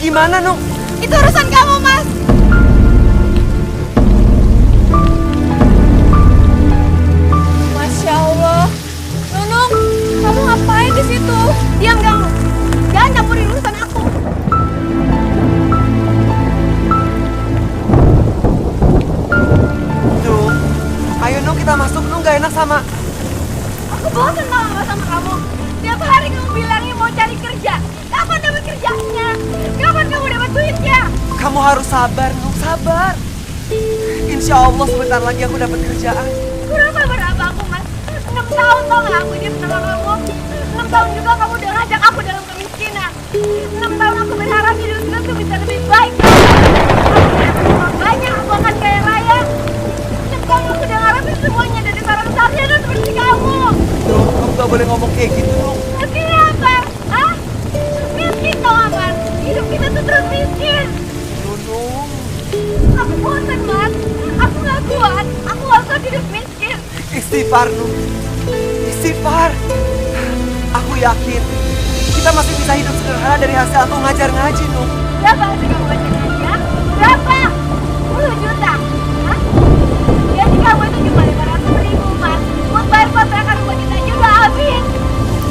gimana, Nung? Itu urusan kamu, Mas. Masya Allah. Nunung, kamu ngapain di situ? Diam kamu. Jangan campurin urusan aku. Nung, ayo Nung kita masuk. Nung gak enak sama... Aku bosan sama kamu. Tiap hari kamu bilangnya mau cari kerja. Kapan dapat kerjanya? Kapan kamu dapat duitnya? Kamu harus sabar, Nung, sabar. Insya Allah sebentar lagi aku dapat kerjaan. Kurang sabar apa aku, Mas? 6 tahun tau gak aku hidup sama kamu? 6 tahun juga kamu udah ngajak aku dalam kemiskinan. 6 tahun aku berharap hidup kita tuh bisa lebih baik. Aku banyak, aku akan kaya raya. 6 tahun aku udah ngarepin semuanya dari seorang sarjana seperti kamu. Nung, kamu gak boleh ngomong kayak gitu, Nung. Miskin apa? Hah? Miskin tau apa? Hidup kita tuh terus miskin. Nung. Aku bosan, Mas. Aku gak kuat. Aku gak kuat hidup miskin. Istighfar, Nung. Istighfar. Aku yakin kita masih bisa hidup sederhana dari hasil aku ngajar ngaji, Nung. Berapa hasil kamu ngajar ngaji, ya? Berapa? 10 juta? Hah? Gaji kamu itu cuma 500.000, Mas. Buat bayar kontrakan rumah kita aja udah habis.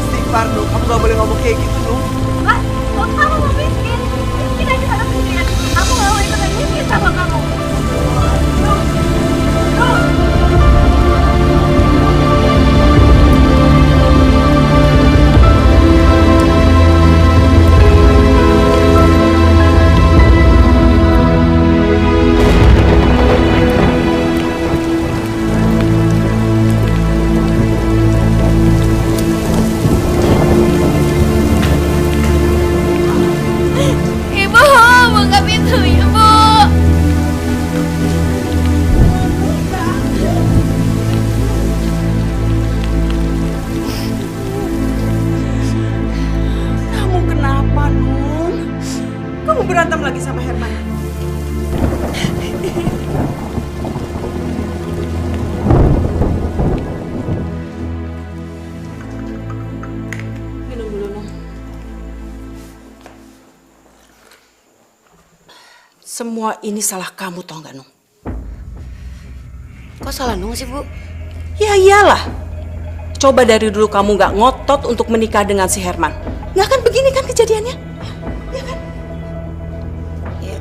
Istighfar, Nung. Kamu gak boleh ngomong kayak gitu, Nung. Mas, kalau kamu mau miskin, miskin aja sana sendirian. Aku gak mau ikutan miskin sama kamu. Nuh. Nuh. Ibu, buka pintunya, Bu. Kamu kenapa, Nung? Kamu berantem lagi sama Herman? Minum dulu, Nung. Semua ini salah kamu, tau gak, Nung? Kok salah Nung sih, Bu? Ya iyalah. Coba dari dulu kamu gak ngotot untuk menikah dengan si Herman. Gak akan begini kan kejadiannya? Ya kan? Ya,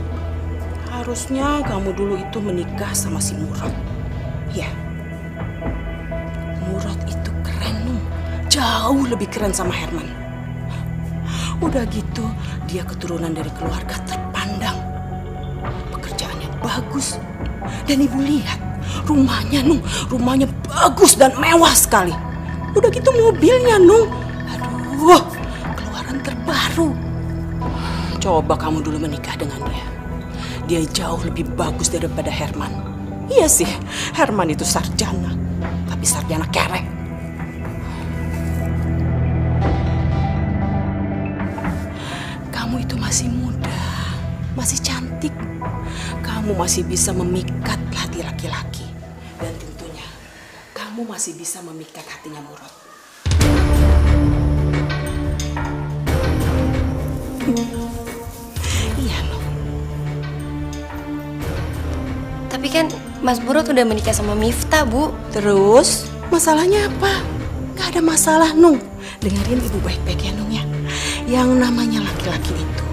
Harusnya kamu dulu itu menikah sama si Murad. Ya. Murad itu keren, Nung. Jauh lebih keren sama Herman. Udah gitu, dia keturunan dari keluarga terpandang. Pekerjaannya bagus. Dan ibu lihat, rumahnya, Nung. Rumahnya bagus dan mewah sekali. Udah gitu mobilnya, Nung. Aduh, keluaran terbaru. Coba kamu dulu menikah dengan dia. Dia jauh lebih bagus daripada Herman. Iya sih, Herman itu sarjana. Tapi sarjana kerek. Kamu itu masih muda, masih cantik. Kamu masih bisa memikat hati laki-laki. Dan tentunya, kamu masih bisa memikat hatinya Murad. Iya, loh. tapi kan Mas Murad udah menikah sama Miftah, Bu. Terus, masalahnya apa? Gak ada masalah, Nung. Dengerin ibu baik-baik ya, Nung ya. Yang namanya laki-laki itu,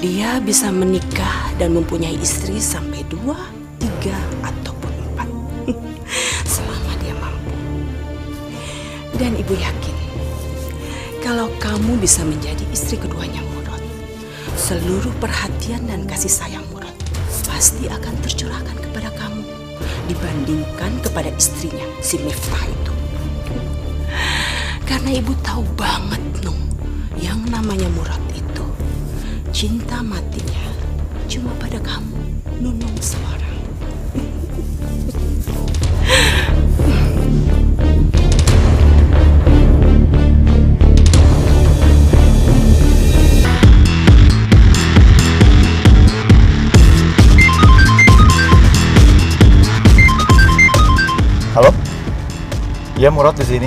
dia bisa menikah dan mempunyai istri sampai 2, 3, ataupun 4. Selama dia mampu. Dan ibu yakin, kalau kamu bisa menjadi istri keduanya Murad, seluruh perhatian dan kasih sayang Murad pasti akan tercurahkan kepada kamu dibandingkan kepada istrinya, si Miftah itu. Karena ibu tahu banget, Nung, yang namanya Murad itu cinta matinya cuma pada kamu, Nunung seorang. Halo? Iya, Murad di sini.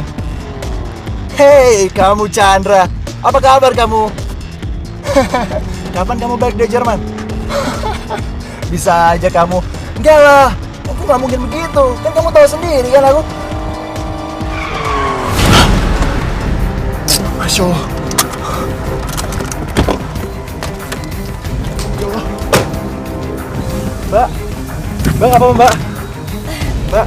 Hei, kamu Chandra. Apa kabar kamu? Kapan kamu balik dari Jerman? Bisa aja kamu. Enggak lah, aku nggak mungkin begitu. Kan kamu tahu sendiri kan aku. Masya Allah. Ya Allah. Mbak, Mbak apa Mbak? Mbak.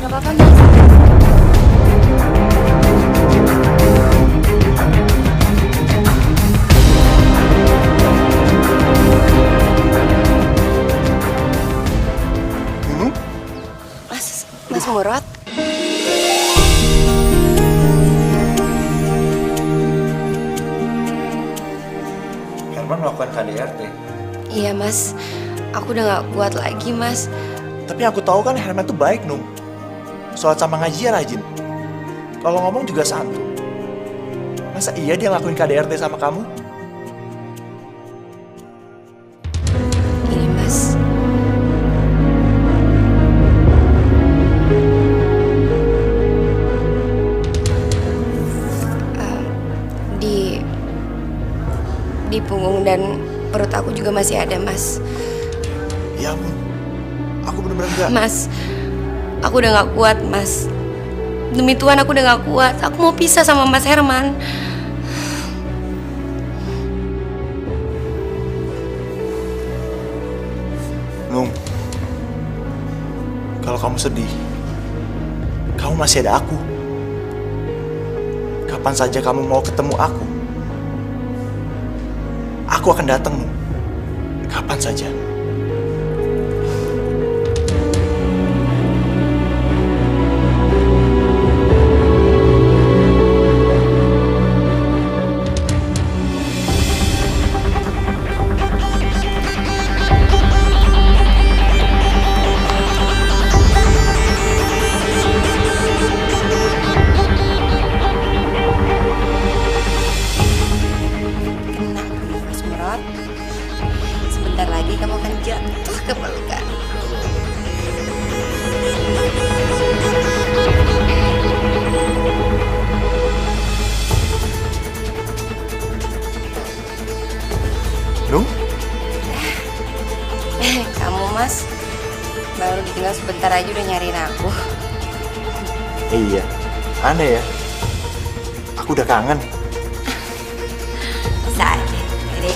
Gak apa-apa, Mas. Mas Murad? Herman melakukan KDRT. Iya, Mas. Aku udah gak kuat lagi, Mas. Tapi aku tahu kan Herman tuh baik, Nung. Sholat sama ngaji ya rajin. Kalau ngomong juga santun. Masa iya dia ngelakuin KDRT sama kamu? Ini, Mas. Di punggung dan perut aku juga masih ada, Mas. Ya ampun. Aku bener-bener enggak. Mas, aku udah gak kuat, Mas. Demi Tuhan aku udah gak kuat. Aku mau pisah sama Mas Herman. Nung, kalau kamu sedih, kamu masih ada aku. Kapan saja kamu mau ketemu aku akan datang, Nung. Kapan saja. Sebentar lagi kamu akan jatuh ke pelukan. Nung? Kamu, Mas, baru ditinggal sebentar aja udah nyariin aku. Iya, aneh ya. Aku udah kangen. Bisa aja. Jadi,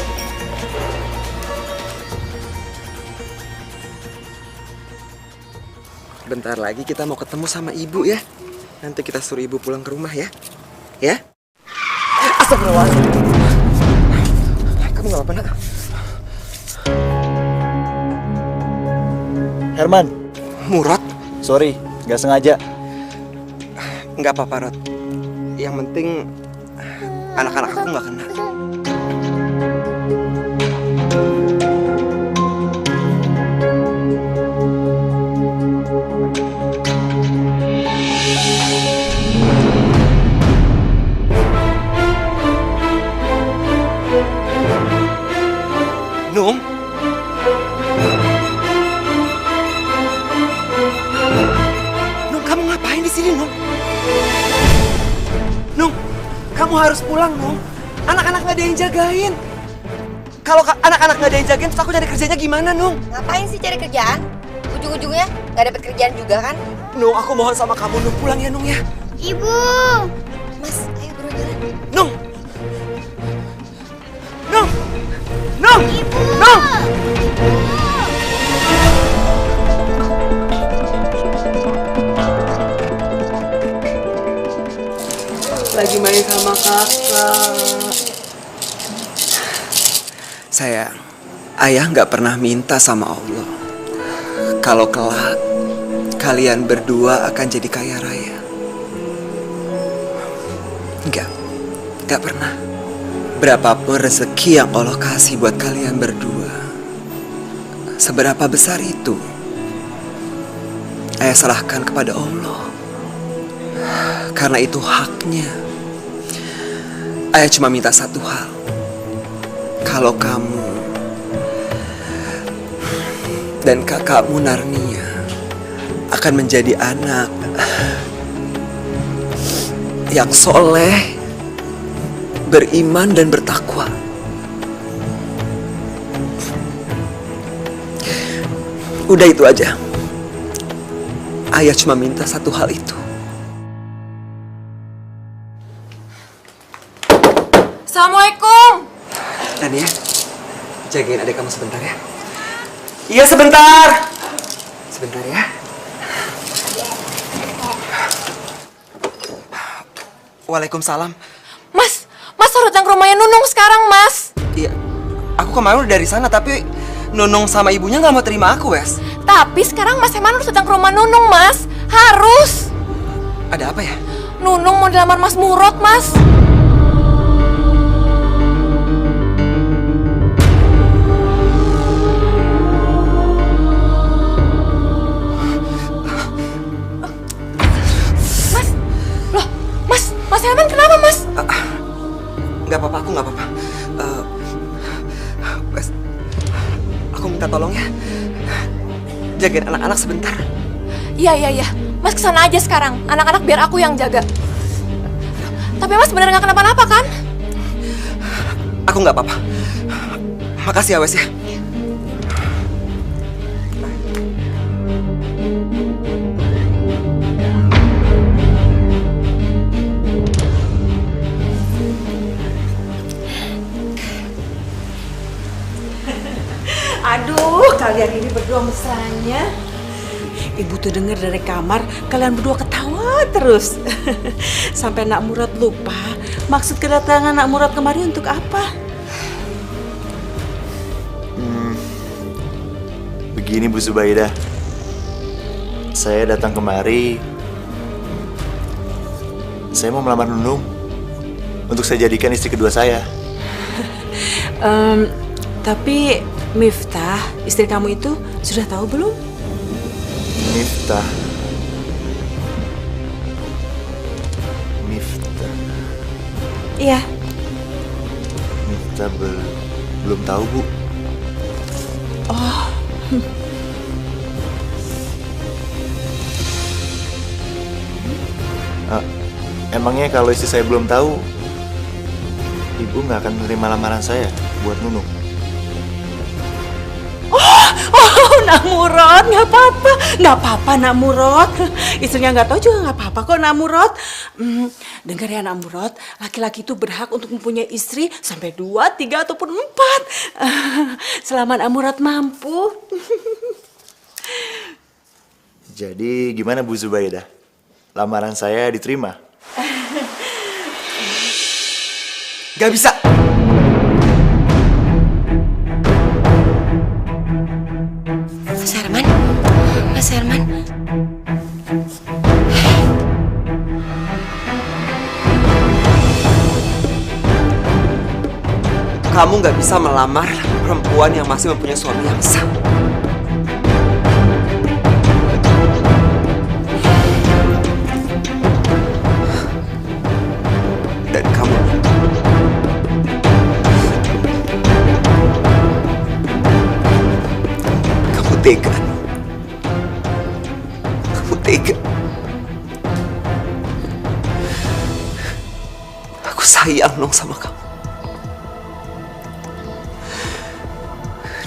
Bentar lagi kita mau ketemu sama ibu ya. Nanti kita suruh ibu pulang ke rumah ya. Ya? Astagfirullahaladzim. Kamu gak apa-apa, Nak? Herman, Murad? sorry, nggak sengaja. Nggak apa-apa, Rod. Yang penting anak-anak aku nggak kena. Nung? Nung, kamu ngapain di sini, Nung? Nung, kamu harus pulang, Nung. Anak-anak nggak ada yang jagain. Kalau anak-anak nggak ada yang jagain, terus aku cari kerjanya gimana, Nung? ngapain sih cari kerjaan? Ujung-ujungnya nggak dapet kerjaan juga kan? Nung, aku mohon sama kamu, Nung, pulang ya, Nung ya. Ibu. Mas, ayo buru jalan. Nung! Nung! Nung! Nung! Lagi main sama kakak. Sayang, ayah nggak pernah minta sama Allah kalau kelak kalian berdua akan jadi kaya raya. Nggak pernah. Berapapun rezeki yang Allah kasih buat kalian berdua, seberapa besar itu, ayah serahkan kepada Allah. Karena itu haknya. Ayah cuma minta satu hal. Kalau kamu dan kakakmu Narnia akan menjadi anak yang soleh, beriman dan bertakwa. Udah itu aja. Ayah cuma minta satu hal itu. Assalamualaikum. Tania, jagain adik kamu sebentar ya. Iya sebentar. Sebentar ya. Waalaikumsalam. Mas harus datang ke rumahnya Nunung sekarang, Mas. Iya, aku kemarin udah dari sana tapi Nunung sama ibunya nggak mau terima aku, Wes. Tapi sekarang Mas Herman harus datang ke rumah Nunung, Mas. Harus. Ada apa ya? Nunung mau dilamar Mas Murad, Mas. Mas Herman kenapa, Mas? Nggak apa-apa, aku nggak apa-apa. Wes, aku minta tolong ya. Jagain anak-anak sebentar. Iya. Mas kesana aja sekarang. Anak-anak biar aku yang jaga. Tapi Mas bener nggak kenapa-napa kan? Aku nggak apa-apa. Makasih ya, Wes ya. Aduh, kalian ini berdua mesranya. Ibu tuh denger dari kamar, kalian berdua ketawa terus. Sampai Nak Murad lupa maksud kedatangan Nak Murad kemari untuk apa. Begini Bu Zubaidah, saya datang kemari, saya mau melamar Nunung untuk saya jadikan istri kedua saya. Tapi Miftah, istri kamu itu sudah tahu belum? Miftah. Iya. Miftah belum tahu, Bu. Oh. Emangnya kalau istri saya belum tahu, Ibu nggak akan menerima lamaran saya buat Nunung? Oh, Nak Murad, nggak apa-apa Nak Murad. Istrinya nggak tahu juga nggak apa-apa kok Nak Murad. Dengar ya Nak Murad, laki-laki itu berhak untuk mempunyai istri sampai 2, 3 ataupun 4. Selama Nak Murad mampu. Jadi gimana Bu Zubaidah? Lamaran saya diterima? Gak bisa. Mas Herman. Kamu gak bisa melamar perempuan yang masih mempunyai suami yang sah. Dan kamu tega. Kamu tega. Aku sayang dong sama kamu.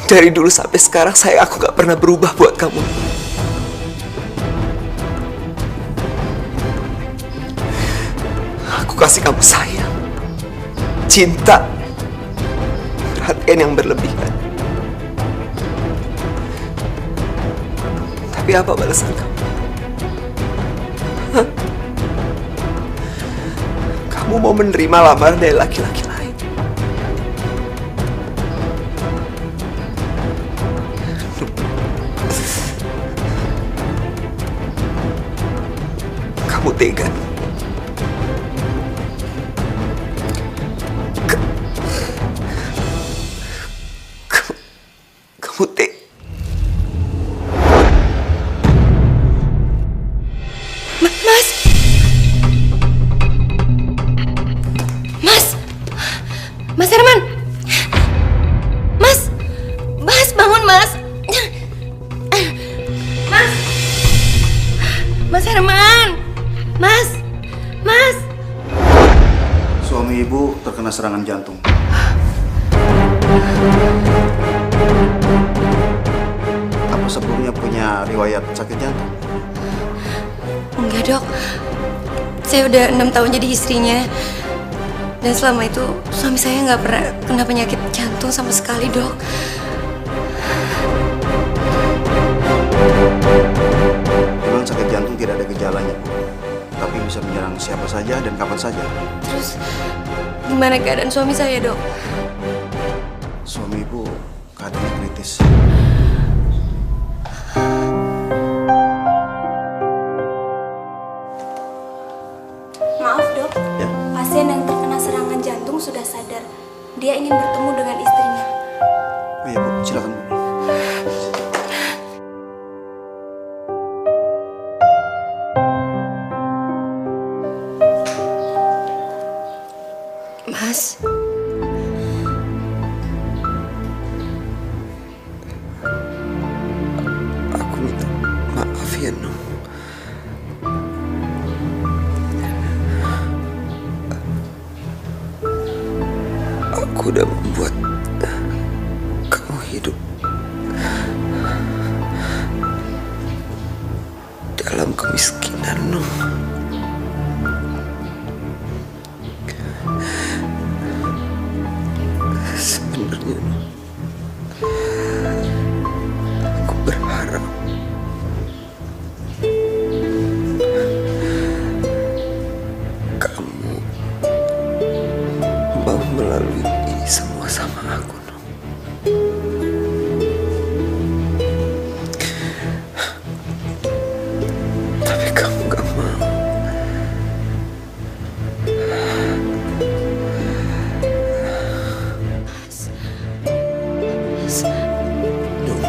Dari dulu sampai sekarang aku gak pernah berubah buat kamu. Aku kasih kamu sayang, cinta, perhatian yang berlebihan. Tapi apa balasan kamu? Hah? Kamu mau menerima lamaran dari laki-laki lain? Kamu tega. Kamu tega. Mas Herman! Mas! Bangun, Mas! Mas Herman! Mas! Suami ibu terkena terkena serangan jantung. Apa sebelumnya punya riwayat sakit jantung? Enggak, Dok. Saya udah 6 tahun jadi istrinya. Dan selama itu suami saya nggak pernah kena penyakit jantung sama sekali, Dok. Memang sakit jantung tidak ada gejalanya, Bu. Tapi bisa menyerang siapa saja dan kapan saja. Terus gimana keadaan suami saya, Dok? Suami Ibu keadaannya kritis. Maaf, Dok. Ya. Pasien yang terkena serangan jantung sudah sadar. Dia ingin bertemu dengan istrinya. Oh iya, Bu. Silakan, Bu. Mas, Aku minta maaf ya, Nung. Aku udah membuat kamu hidup dalam kemiskinan, Nung. Sebenarnya, Nung, aku berharap kamu mau melalui ini semua sama aku, Nung. Tapi kamu gak mau. Nung,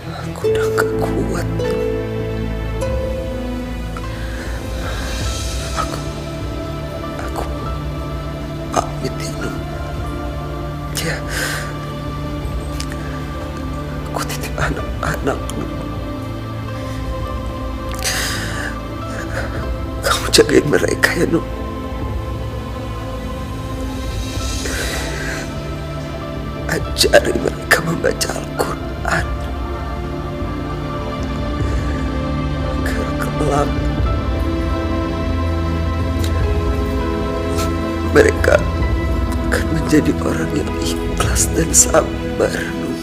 aku udah gak kuat. Aku pamit ya, Nung. Ya, aku titip anak-anak, Nung. Kamu jagain mereka ya, Nung. Ajari mereka membaca Al-Quran agar kelak mereka akan menjadi orang yang ikhlas dan sabar, Nung.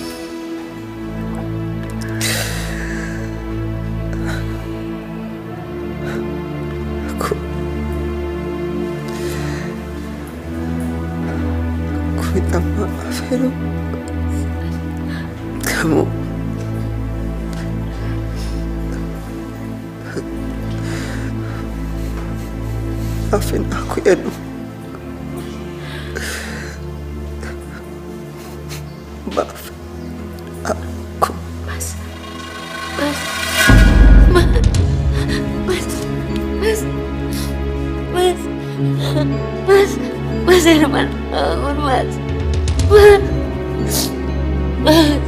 Aku minta maaf ya, Nung. Kamu maafin aku ya, Nung. Maafin aku. Mas, Mas, Mas, Mas, Mas, Mas, Mas Herman, bangun, Mas, Mas, Mas,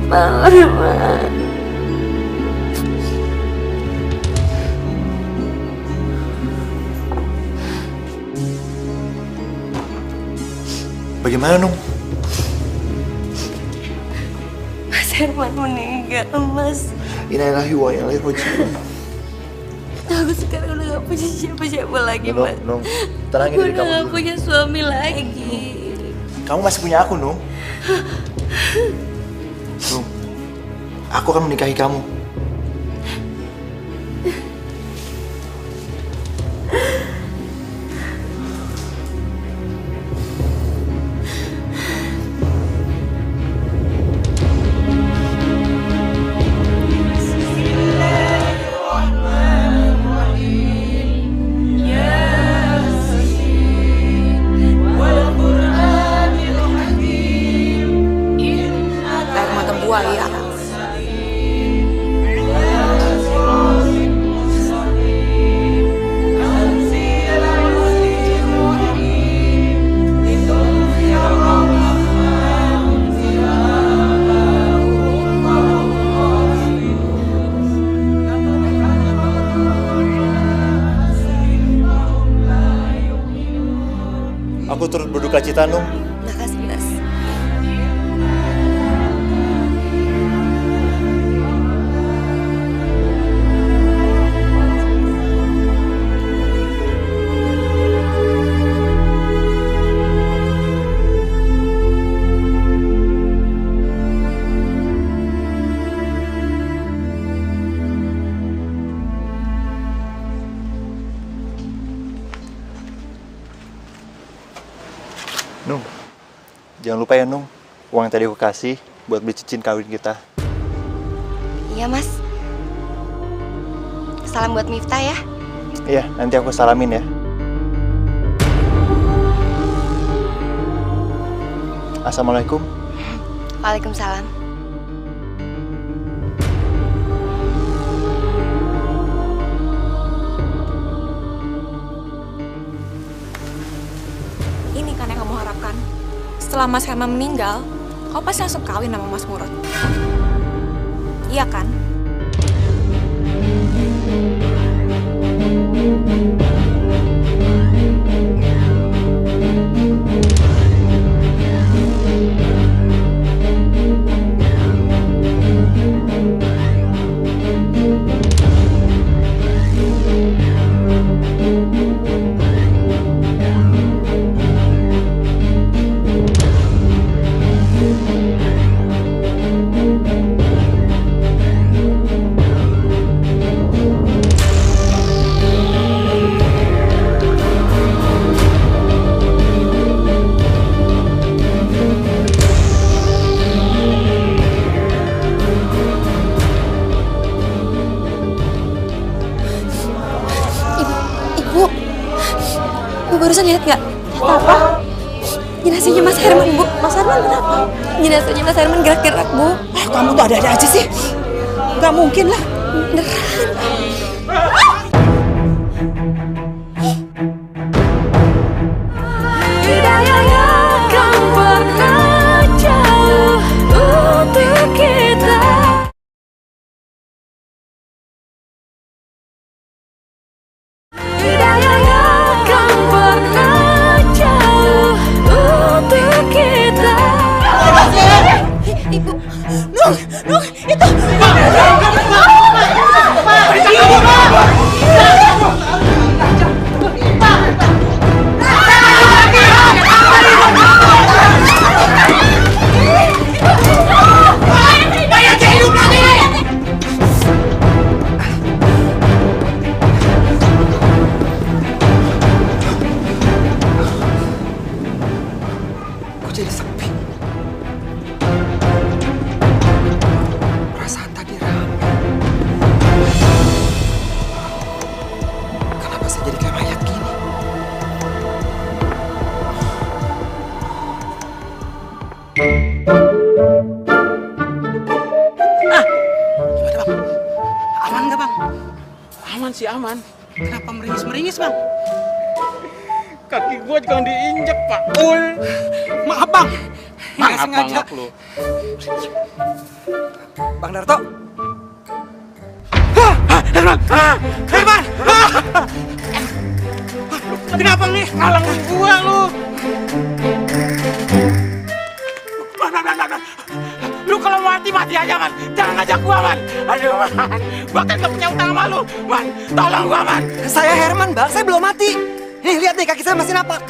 bangun, Mas. Bagaimana, Nung? Mas Herman meninggal, Mas. Innalillahi wa inna ilaihi raji'un. Aku sekarang udah gak punya siapa-siapa lagi, Nung, Mas. Nung, tenangin Aku diri udah kamu gak dulu. punya suami lagi. Kamu masih punya aku, Nung. Nung, aku akan menikahi kamu. Air mata buaya. berduka cita, Nung. Makasih, Mas. Nung, jangan lupa ya, Nung. Uang yang tadi aku kasih buat beli cincin kawin kita. Iya, Mas. Salam buat Miftah ya. Iya, nanti aku salamin ya. Assalamualaikum. Waalaikumsalam. Ini kan yang kamu harapkan. Setelah Mas Herman meninggal, kau pasti langsung kawin sama Mas Murad. Iya kan? Bu barusan lihat nggak? Apa? Jenazahnya Mas Herman, Bu. Mas Herman kenapa? Jenazahnya Mas Herman gerak-gerak, Bu. Kamu tuh ada-ada aja sih. Gak mungkin lah. Beneran. Jadi sepi. Perasaan tadi ramai. Kenapa saya jadi kayak mayat gini? Gimana bang? Aman gak bang? Aman sih aman. Kenapa meringis-meringis bang? Kaki gua jangan diinjek, Pak Ul. Maaf bang. Nggak Maaf sengaja. banget lu. Bang Darto, Herman! Herman! Kenapa nih? Ngalangin gua lu. Lu kalau mati aja, Man. Jangan ngajak gua, Man. Aduh, Man. Gua kan gak punya utang sama lu. Man, tolong gua, Man. saya Herman bang, saya belum mati. Nih lihat nih, kaki saya masih napak.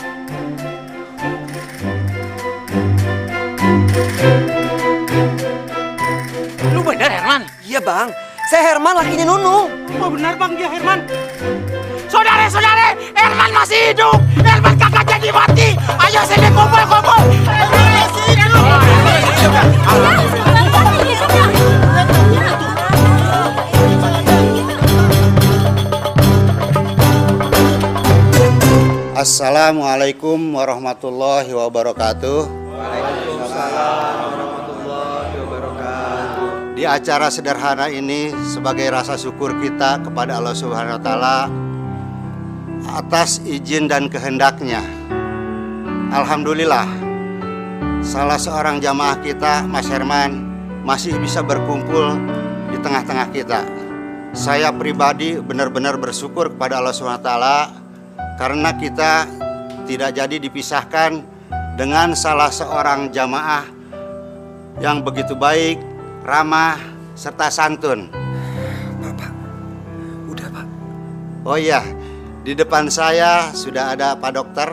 Lu bener, Herman? Iya bang, saya Herman lakinya Nunung. Oh, benar, Bang. Dia Herman. Saudara-saudara, Herman masih hidup. Herman kagak jadi mati. Ayo sini kumpul-kumpul. Herman masih hidup. Assalamualaikum warahmatullahi wabarakatuh. Di acara sederhana ini sebagai rasa syukur kita kepada Allah Subhanahu wa taala atas izin dan kehendaknya. Alhamdulillah, salah seorang jamaah kita, Mas Herman, masih bisa berkumpul di tengah-tengah kita. Saya pribadi benar-benar bersyukur kepada Allah Subhanahu wa taala karena kita tidak jadi dipisahkan dengan salah seorang jamaah yang begitu baik, ramah, serta santun. Pak, udah Pak. Oh iya, di depan saya sudah ada Pak Dokter.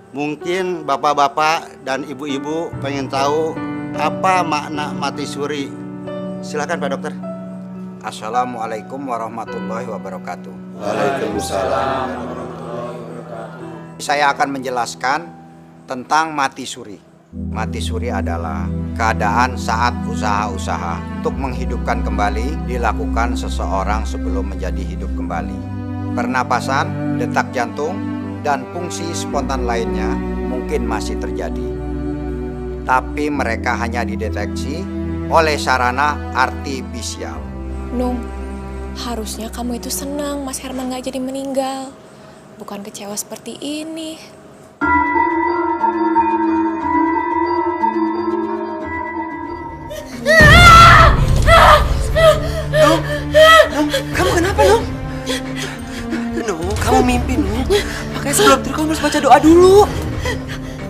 Mungkin bapak-bapak dan ibu-ibu pengen tahu apa makna mati suri. Silakan Pak Dokter. Assalamualaikum warahmatullahi wabarakatuh. Waalaikumsalam. Saya akan menjelaskan tentang mati suri. Mati suri adalah keadaan saat usaha-usaha untuk menghidupkan kembali dilakukan seseorang sebelum menjadi hidup kembali. Pernapasan, detak jantung, dan fungsi spontan lainnya mungkin masih terjadi. Tapi mereka hanya dideteksi oleh sarana artifisial. Nung, harusnya kamu itu senang Mas Herman gak jadi meninggal. Bukan kecewa seperti ini. Nung, kamu kenapa Nung? Nung, kamu mimpi Nung. Makanya sebelum tidur kamu harus baca doa dulu.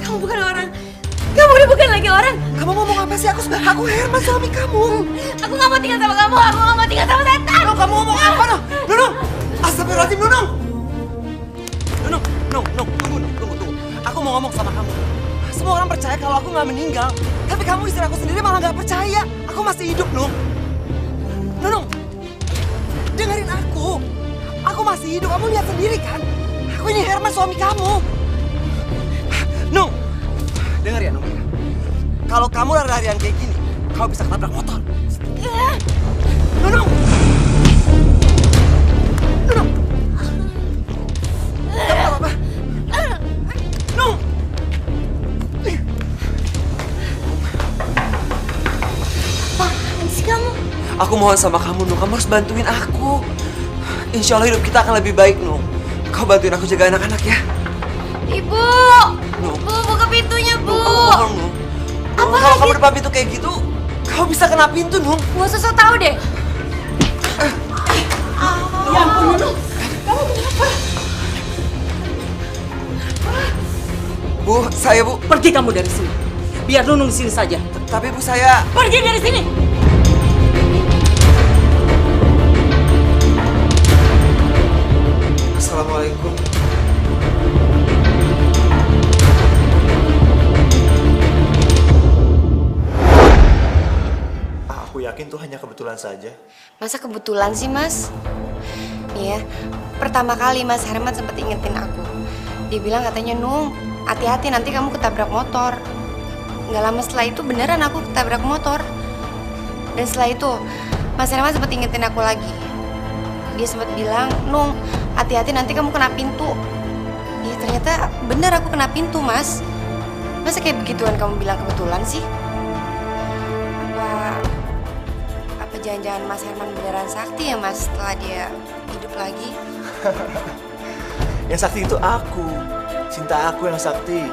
Kamu bukan orang. Kamu udah bukan lagi orang. Kamu ngomong apa sih? Aku Herman, suami kamu. Aku gak mau tinggal sama kamu. Aku gak mau tinggal sama setan. Nung, kamu ngomong apa Nung? Nung, astagfirullahaladzim Nung. Nung, tunggu. Aku mau ngomong sama kamu. Semua orang percaya kalau aku gak meninggal. Tapi kamu istri aku sendiri malah gak percaya. Aku masih hidup Nung. Nung, dengerin aku. Aku masih hidup, kamu lihat sendiri kan? Aku ini Herman, suami kamu. Nung, denger ya Nung. Kalau kamu lari-larian kayak gini, kamu bisa ketabrak motor. Nung. Kamu apa? Nung. Apaan sih kamu? Aku mohon sama kamu, Nung. Kamu harus bantuin aku. Insya Allah hidup kita akan lebih baik, Nung. Kau bantuin aku jaga anak-anak ya. Ibu! Nung. Bu, buka pintunya, Bu! Nung, aku mohon, Nung. Apa Kalau lagi? kamu depan pintu kayak gitu, kau bisa kena pintu, Nung. Gak usah sok tau deh. Ya ampun, Nung. Kamu kenapa? Bu, saya Bu. Pergi kamu dari sini. Biar Nunung di sini saja. Tapi Bu, saya... Pergi dari sini. Assalamualaikum. Aku yakin tuh hanya kebetulan saja. Masa kebetulan sih, Mas? Nih ya, pertama kali Mas Herman sempat ingetin aku. Dia bilang katanya, Nung, hati-hati nanti kamu ketabrak motor. Nggak lama setelah itu beneran aku ketabrak motor. Dan setelah itu, Mas Herman sempat ingetin aku lagi. Dia sempat bilang, Nung, hati-hati nanti kamu kena pintu. Ya ternyata bener aku kena pintu, Mas. Masa kayak begituan kamu bilang kebetulan sih? Apa jangan-jangan Mas Herman beneran sakti ya, Mas, setelah dia hidup lagi? Yang sakti itu aku. Cinta aku yang sakti.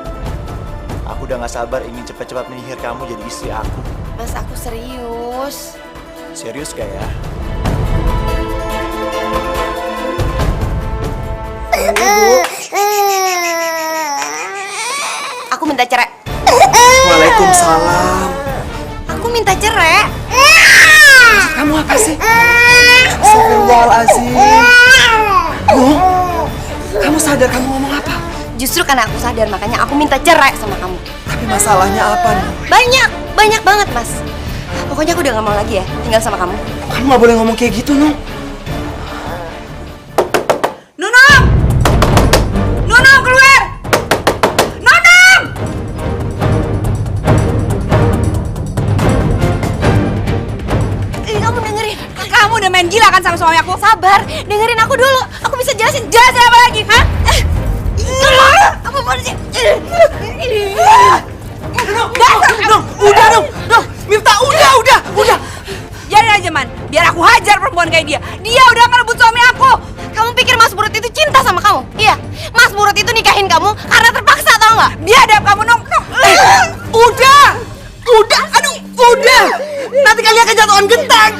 Aku udah gak sabar ingin cepat-cepat menyihir kamu jadi istri aku. Mas, aku serius. Serius gak ya? Aku minta cerai. Waalaikumsalam. Aku minta cerai. Maksud kamu apa sih? Astagfirullahaladzim. Bu, kamu sadar kamu ngomong apa? Justru karena aku sadar, makanya aku minta cerai sama kamu. Tapi masalahnya apa nih? Banyak banget, Mas. Pokoknya aku udah gak mau lagi ya tinggal sama kamu. Kamu gak boleh ngomong kayak gitu, Nung. Nunung! Nunung, keluar! Nunung! Kamu dengerin. Kamu udah main gila kan sama suami aku? Sabar, dengerin aku dulu. Aku bisa jelasin. Jelasin apa lagi, hah? Apa sih? Nung, udah, Nung. Miftah, udah. Biarin aja, Man. Biar aku hajar perempuan kayak dia. Dia udah ngerebut suami aku. Kamu pikir Mas Murut itu cinta sama kamu? Iya. Mas Murut itu nikahin kamu karena terpaksa, tau nggak? Biadab kamu, Nung. Udah. Aduh, udah. Nanti kalian kejatuhan genteng.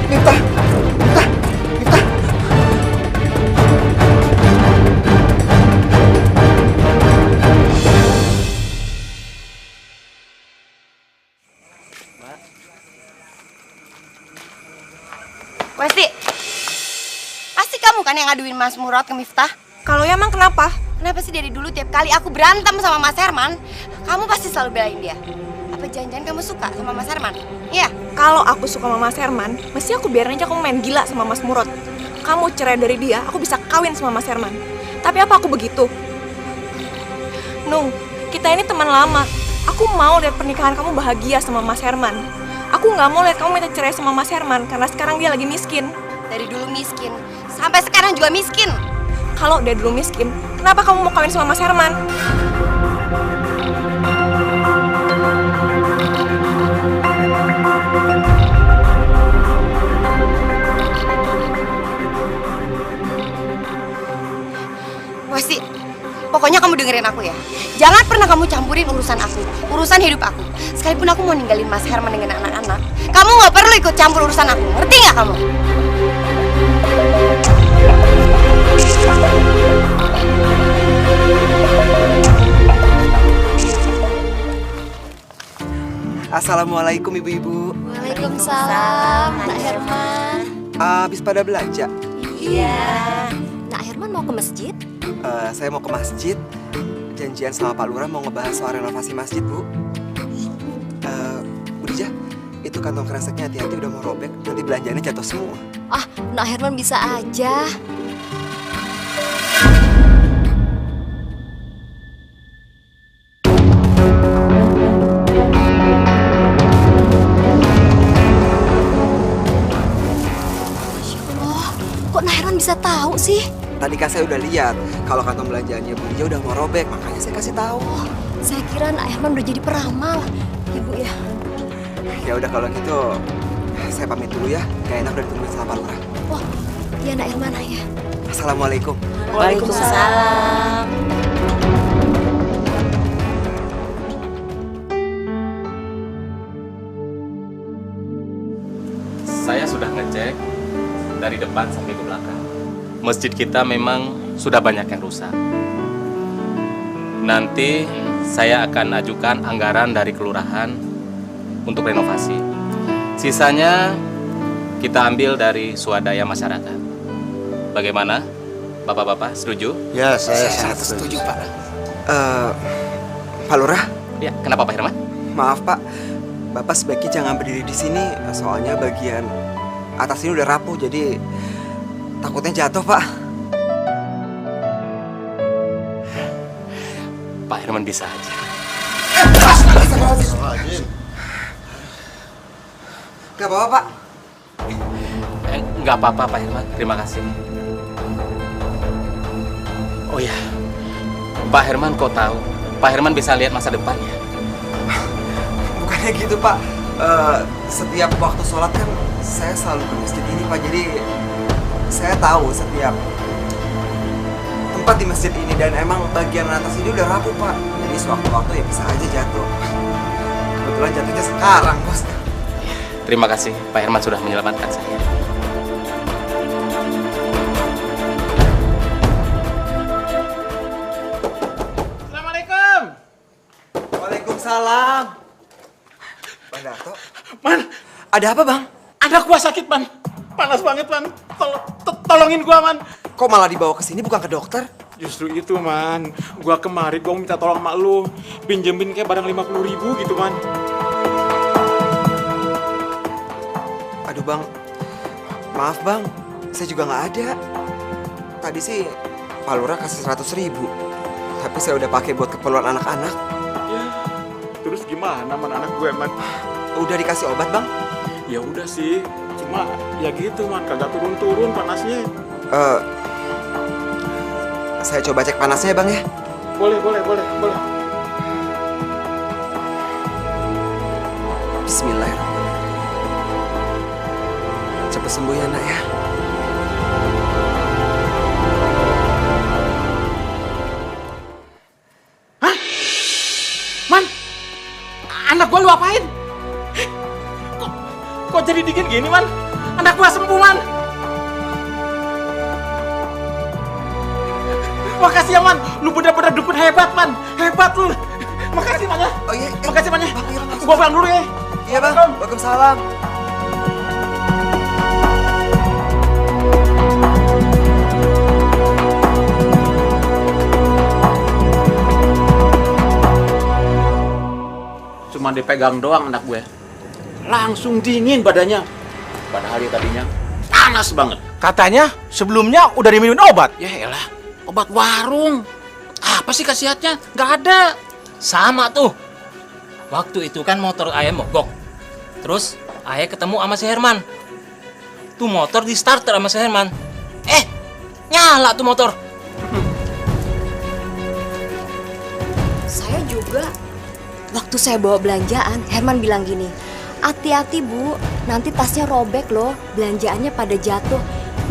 Miftah. Pasti kamu kan yang ngaduin Mas Murad ke Miftah? Kalau ya emang kenapa? Kenapa sih dari dulu tiap kali aku berantem sama Mas Herman, kamu pasti selalu belain dia? Apa jangan-jangan kamu suka sama Mas Herman? Iya? Kalau aku suka sama Mas Herman, mesti aku biarin aja kamu main gila sama Mas Murad. Kamu cerai dari dia, aku bisa kawin sama Mas Herman. Tapi apa aku begitu? Nung, kita ini teman lama. Aku mau lihat pernikahan kamu bahagia sama Mas Herman. Aku nggak mau lihat kamu minta cerai sama Mas Herman karena sekarang dia lagi miskin. Dari dulu miskin, sampai sekarang juga miskin. Kalau dia dulu miskin, kenapa kamu mau kawin sama Mas Herman? Wasti, pokoknya kamu dengerin aku ya. Jangan pernah kamu campurin urusan aku, urusan hidup aku. Sekalipun aku mau ninggalin Mas Herman dengan anak-anak, kamu nggak perlu ikut campur urusan aku. Ngerti nggak kamu? Assalamualaikum ibu-ibu. Waalaikumsalam, Nak Herman. Habis pada belanja? Iya. Nak Herman mau ke masjid? Saya mau ke masjid. Janjian sama Pak Lurah mau ngebahas soal renovasi masjid, Bu. Bu Dija, itu kantong kreseknya hati-hati udah mau robek. Nanti belanjanya jatuh semua. Ah, Nak Herman bisa aja. Masya Allah, kok Nak Herman bisa tahu sih? Tadi kan saya udah lihat kalau kantong belanjaannya Bu Dija udah mau robek, makanya saya kasih tahu. Oh, saya kira Nak Herman udah jadi peramal. Ibu ya. Ya udah kalau gitu, saya pamit dulu ya. Gak enak udah ditungguin sama Pak Lurah. Oh, iya Nak Herman ya. Assalamualaikum. Waalaikumsalam. Saya sudah ngecek dari depan sampai ke belakang. Masjid kita memang sudah banyak yang rusak. Nanti saya akan ajukan anggaran dari kelurahan untuk renovasi. Sisanya kita ambil dari swadaya masyarakat. Bagaimana? Bapak-bapak setuju? Ya, saya sangat setuju, Pak. Pak Lurah? Ya, kenapa Pak Herman? Maaf, Pak. Bapak sebaiknya jangan berdiri di sini, soalnya bagian atas ini udah rapuh, jadi takutnya jatuh, Pak. Pak Herman bisa aja. Gak apa-apa, Pak. Nggak apa-apa, Pak Herman. Terima kasih. Oh ya, Pak Herman kok tahu? Pak Herman bisa lihat masa depannya. Bukannya gitu, Pak. Setiap waktu sholat kan saya selalu ke masjid ini, Pak. Jadi saya tahu setiap tempat di masjid ini, dan emang bagian atas ini udah rapuh, Pak. Jadi sewaktu-waktu ya bisa aja jatuh. Kebetulan jatuhnya sekarang, Bos. Terima kasih, Pak Herman sudah menyelamatkan saya. Assalamualaikum. Waalaikumsalam. Bang Darto. Man, Ada apa, Bang? anak gua sakit, Man. Panas banget, Man. Tolongin gua, Man. Kok malah dibawa ke sini bukan ke dokter? Justru itu, Man. Gua kemarin gua minta tolong sama lu. Pinjemin kayak barang 50.000 gitu, Man. Aduh, Bang. Maaf, Bang. Saya juga nggak ada. Tadi sih Pak Lurah kasih 100.000. Tapi saya udah pakai buat keperluan anak-anak. Ya, terus gimana, Man, anak gue, Man? Udah dikasih obat, Bang? Ya udah sih. Cuma ya gitu, Man. Kagak turun-turun panasnya. Saya coba cek panasnya ya, Bang ya. Boleh. Bismillahirrahmanirrahim. Cepat sembuh ya, Nak ya. Hah? Man, anak gua lu apain? Kok jadi dingin gini, Man? Anak gua sembuh, Man. Makasih ya, Man. Lu bener-bener dukun hebat, Man. Hebat lu. Makasih, Man ya. Oh iya. Makasih, Man ya. Bang, iya, Bang. Gua pulang dulu ya. Iya, Bang. Waalaikumsalam. Cuma dipegang doang anak gue, langsung dingin badannya. Padahal dia tadinya panas banget. Katanya sebelumnya udah diminum obat. Ya elah, obat warung. Apa sih khasiatnya? Nggak ada. Sama tuh. Waktu itu kan motor ayah mogok. Terus ayah ketemu sama si Herman. Tuh motor di starter sama si Herman. Nyala tuh motor. Saya juga. Waktu saya bawa belanjaan, Herman bilang gini, hati-hati Bu, nanti tasnya robek loh, belanjaannya pada jatuh.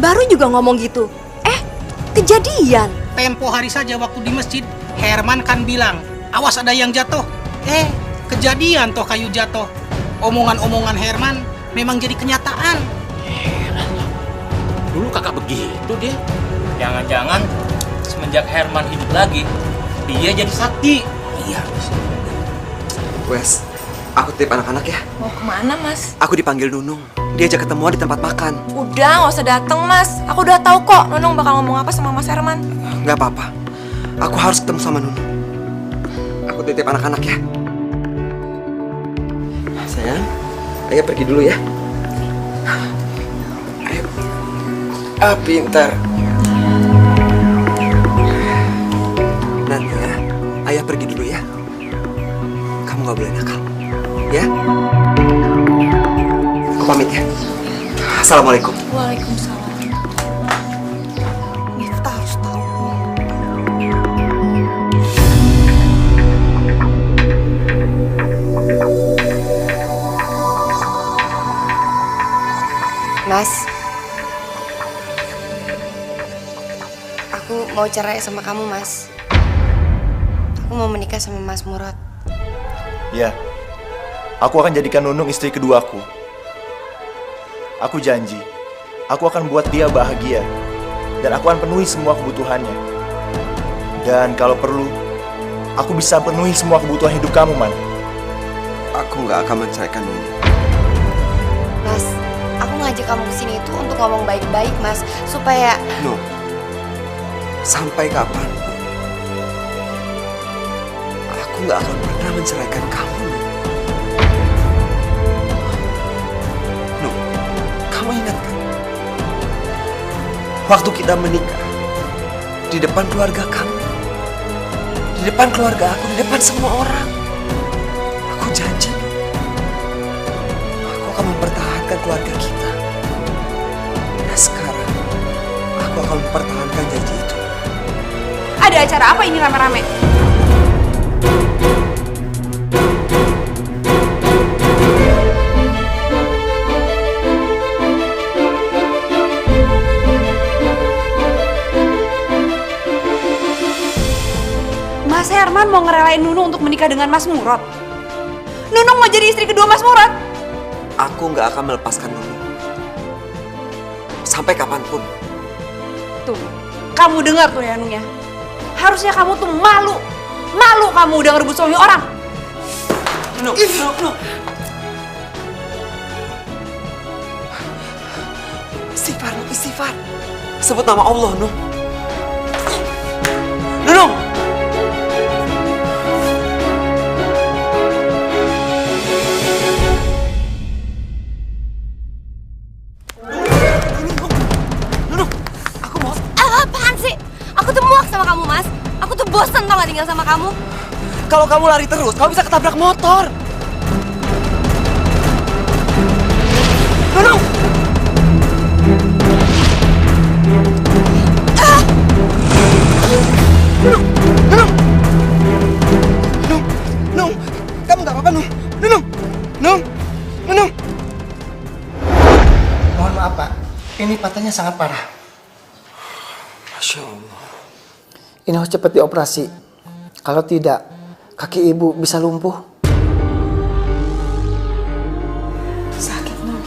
Baru juga ngomong gitu. Kejadian. Tempo hari saja waktu di masjid, Herman kan bilang, awas ada yang jatuh. Kejadian toh kayu jatuh. Omongan-omongan Herman memang jadi kenyataan. Dulu kakak begitu dia. Jangan-jangan semenjak Herman hidup lagi, dia jadi sakti. Iya. Wes, aku titip anak-anak ya. Mau kemana, Mas? Aku dipanggil Nunung. Diajak ketemuan di tempat makan. Udah, nggak usah dateng, Mas. Aku udah tahu kok Nunung bakal ngomong apa sama Mas Herman. Nggak apa-apa. Aku harus ketemu sama Nunung. Aku titip anak-anak ya. Sayang, ayo pergi dulu ya. Ayo. Pintar. Nanti ya, ayah pergi dulu ya. Kamu nggak boleh nakal, ya? Aku pamit ya. Assalamualaikum. Waalaikumsalam. Kita harus tahu. Mas, aku mau cerai sama kamu, Mas. Aku mau menikah sama Mas Murad. Ya, aku akan jadikan Nunung istri keduaku. Aku janji, aku akan buat dia bahagia. Dan aku akan penuhi semua kebutuhannya. Dan kalau perlu, aku bisa penuhi semua kebutuhan hidup kamu, Man. Aku nggak akan menceraikan Nunung. Mas, aku ngajak kamu kesini itu untuk ngomong baik-baik, Mas. Supaya... No, sampai kapan? Aku nggak akan pernah menceraikan kamu. No, kamu ingat kan? Waktu kita menikah, di depan keluarga kamu, di depan keluarga aku, di depan semua orang, aku janji, aku akan mempertahankan keluarga kita. Dan sekarang, aku akan mempertahankan janji itu. Ada acara apa ini rame-rame? Mas Herman mau ngerelain Nunung untuk menikah dengan Mas Murad. Nunung mau jadi istri kedua Mas Murad. Aku nggak akan melepaskan Nunung. Sampai kapanpun. Tuh, kamu dengar tuh ya Nung ya. Harusnya kamu tuh malu. Malu kamu udah ngerebut suami orang. Nunung. Istighfar, Nung, istighfar. Sebut nama Allah, Nung. Nunung! Apaan sih? Aku tuh muak sama kamu, Mas. Aku tuh bosan tau gak tinggal sama kamu. Kalau kamu lari terus, kamu bisa ketabrak motor. Nunung! Nung, kamu nggak apa-apa, Nung. Nung. Mohon maaf, Pak. Ini patahnya sangat parah. Masya Allah. Ini harus cepat dioperasi. Kalau tidak, kaki ibu bisa lumpuh. Sakit, Nung.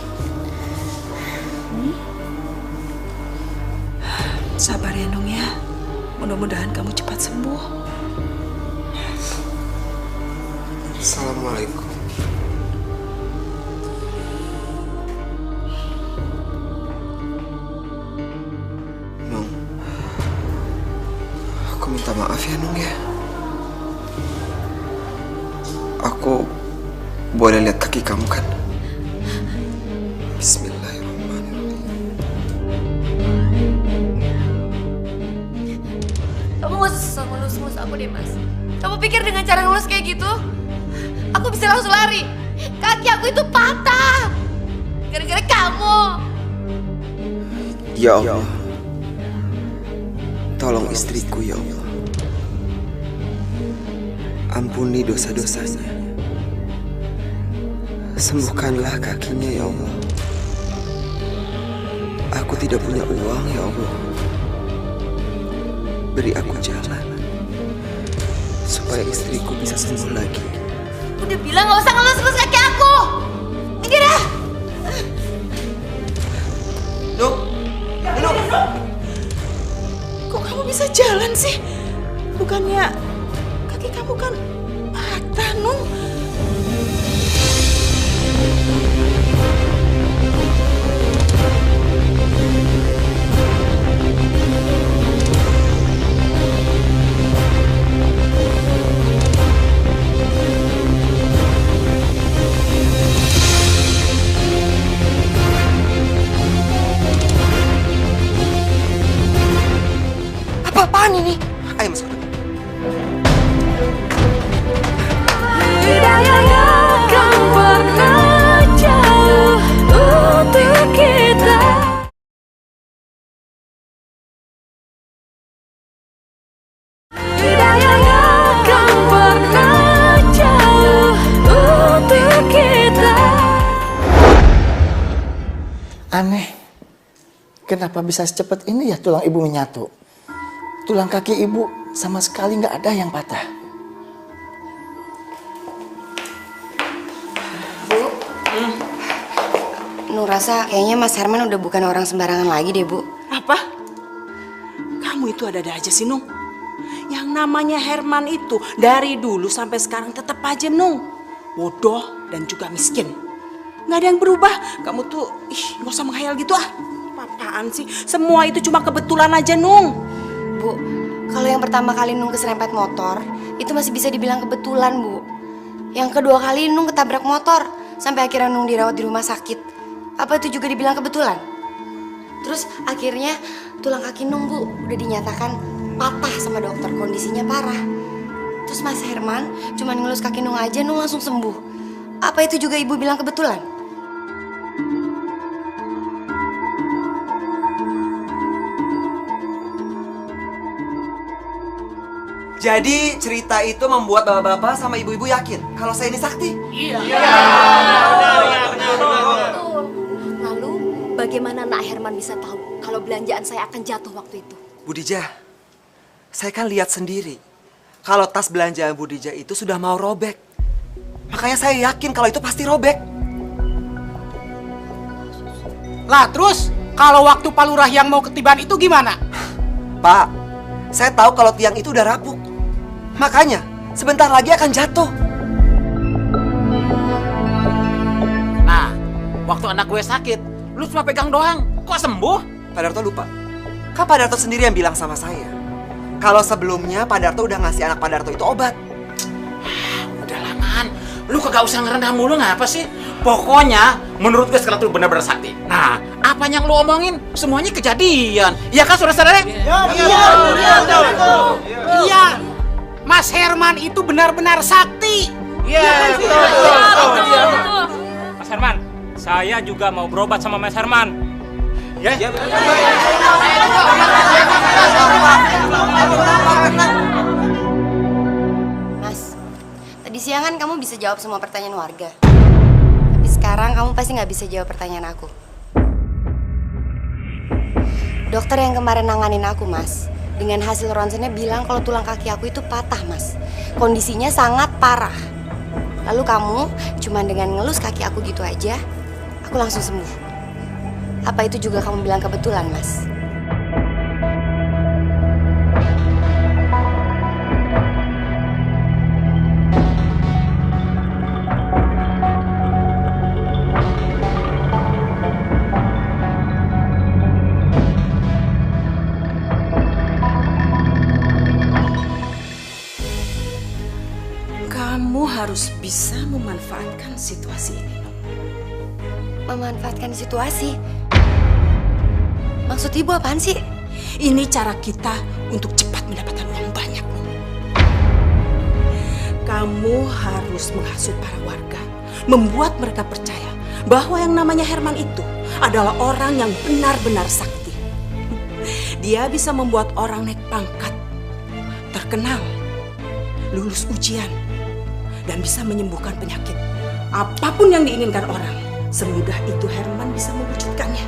Sabar ya, Nung ya. Mudah-mudahan kamu cepat sembuh. Assalamualaikum. Nung, aku minta maaf ya, Nung ya. Aku boleh lihat kaki kamu kan? Bismillahirrahmanirrahim. Kamu gak usah ngelus-ngelus aku deh, Mas. Kamu pikir dengan cara ngelus kayak gitu, aku bisa langsung lari? Kaki aku itu patah gara-gara kamu. Ya Allah, tolong istriku ya Allah. Ampuni dosa-dosanya. Sembuhkanlah kakinya ya Allah. Aku tidak punya uang ya Allah. Beri aku jalan supaya istriku bisa sembuh lagi. Udah bilang gak usah ngelus-ngelus kaki aku. Minggir dah. Nuk, Nuk. Kok kamu bisa jalan sih? Bukannya kaki kamu kan patah, Nung? Apa-apaan ini? Ayo masuk. Aneh, kenapa bisa secepat ini ya tulang ibu menyatu? Tulang kaki ibu sama sekali nggak ada yang patah. Nur rasa kayaknya Mas Herman udah bukan orang sembarangan lagi deh, Bu. Apa? Kamu itu ada-ada aja sih, Nung. Yang namanya Herman itu dari dulu sampai sekarang tetap aja, Nung. Bodoh dan juga miskin. Nggak ada yang berubah. Kamu tuh, nggak usah menghayal gitu ah. Apaan sih? Semua itu cuma kebetulan aja, Nung. Bu, kalau yang pertama kali Nung keserempet motor, itu masih bisa dibilang kebetulan, Bu. Yang kedua kali Nung ketabrak motor, sampai akhirnya Nung dirawat di rumah sakit. Apa itu juga dibilang kebetulan? Terus akhirnya tulang kaki Nung, Bu, udah dinyatakan patah sama dokter, kondisinya parah. Terus Mas Herman cuma ngelus kaki Nung aja, Nung langsung sembuh. Apa itu juga Ibu bilang kebetulan? Jadi cerita itu membuat bapak-bapak sama ibu-ibu yakin kalau saya ini sakti? Iya. Lalu bagaimana Nak Herman bisa tahu kalau belanjaan saya akan jatuh waktu itu? Bu Dija, saya kan lihat sendiri kalau tas belanjaan Bu Dija itu sudah mau robek. Makanya saya yakin kalau itu pasti robek. Lah terus kalau waktu Pak Lurah yang mau ketiban itu gimana? Pak, saya tahu kalau tiang itu udah rapuh. Makanya sebentar lagi akan jatuh. Nah, waktu anak gue sakit, lu cuma pegang doang. Kok sembuh? Pak Darto lupa. Kan Pak Darto sendiri yang bilang sama saya kalau sebelumnya Pak Darto udah ngasih anak Pak Darto itu obat. Udahlah, Man. Lu kagak usah ngerendah mulu ngapa sih? Pokoknya menurut gue sekarang tuh benar-benar sakti. Nah, apa yang lu omongin semuanya kejadian. Iya kan, saudara-saudara? Iya. Mas Herman itu benar-benar sakti. Iya, betul. Mas Herman, saya juga mau berobat sama Mas Herman. Ya. Mas, tadi siang kan kamu bisa jawab semua pertanyaan warga. Tapi sekarang kamu pasti nggak bisa jawab pertanyaan aku. Dokter yang kemarin nanganin aku, Mas, dengan hasil ronsennya bilang kalau tulang kaki aku itu patah, Mas. Kondisinya sangat parah. Lalu kamu cuma dengan ngelus kaki aku gitu aja, aku langsung sembuh. Apa itu juga kamu bilang kebetulan, Mas? Kamu harus bisa memanfaatkan situasi ini. Memanfaatkan situasi? Maksud ibu apaan sih? Ini cara kita untuk cepat mendapatkan uang banyak. Kamu harus menghasut para warga, membuat mereka percaya bahwa yang namanya Herman itu adalah orang yang benar-benar sakti. Dia bisa membuat orang naik pangkat, terkenal, lulus ujian, dan bisa menyembuhkan penyakit. Apapun yang diinginkan orang, semudah itu Herman bisa mewujudkannya.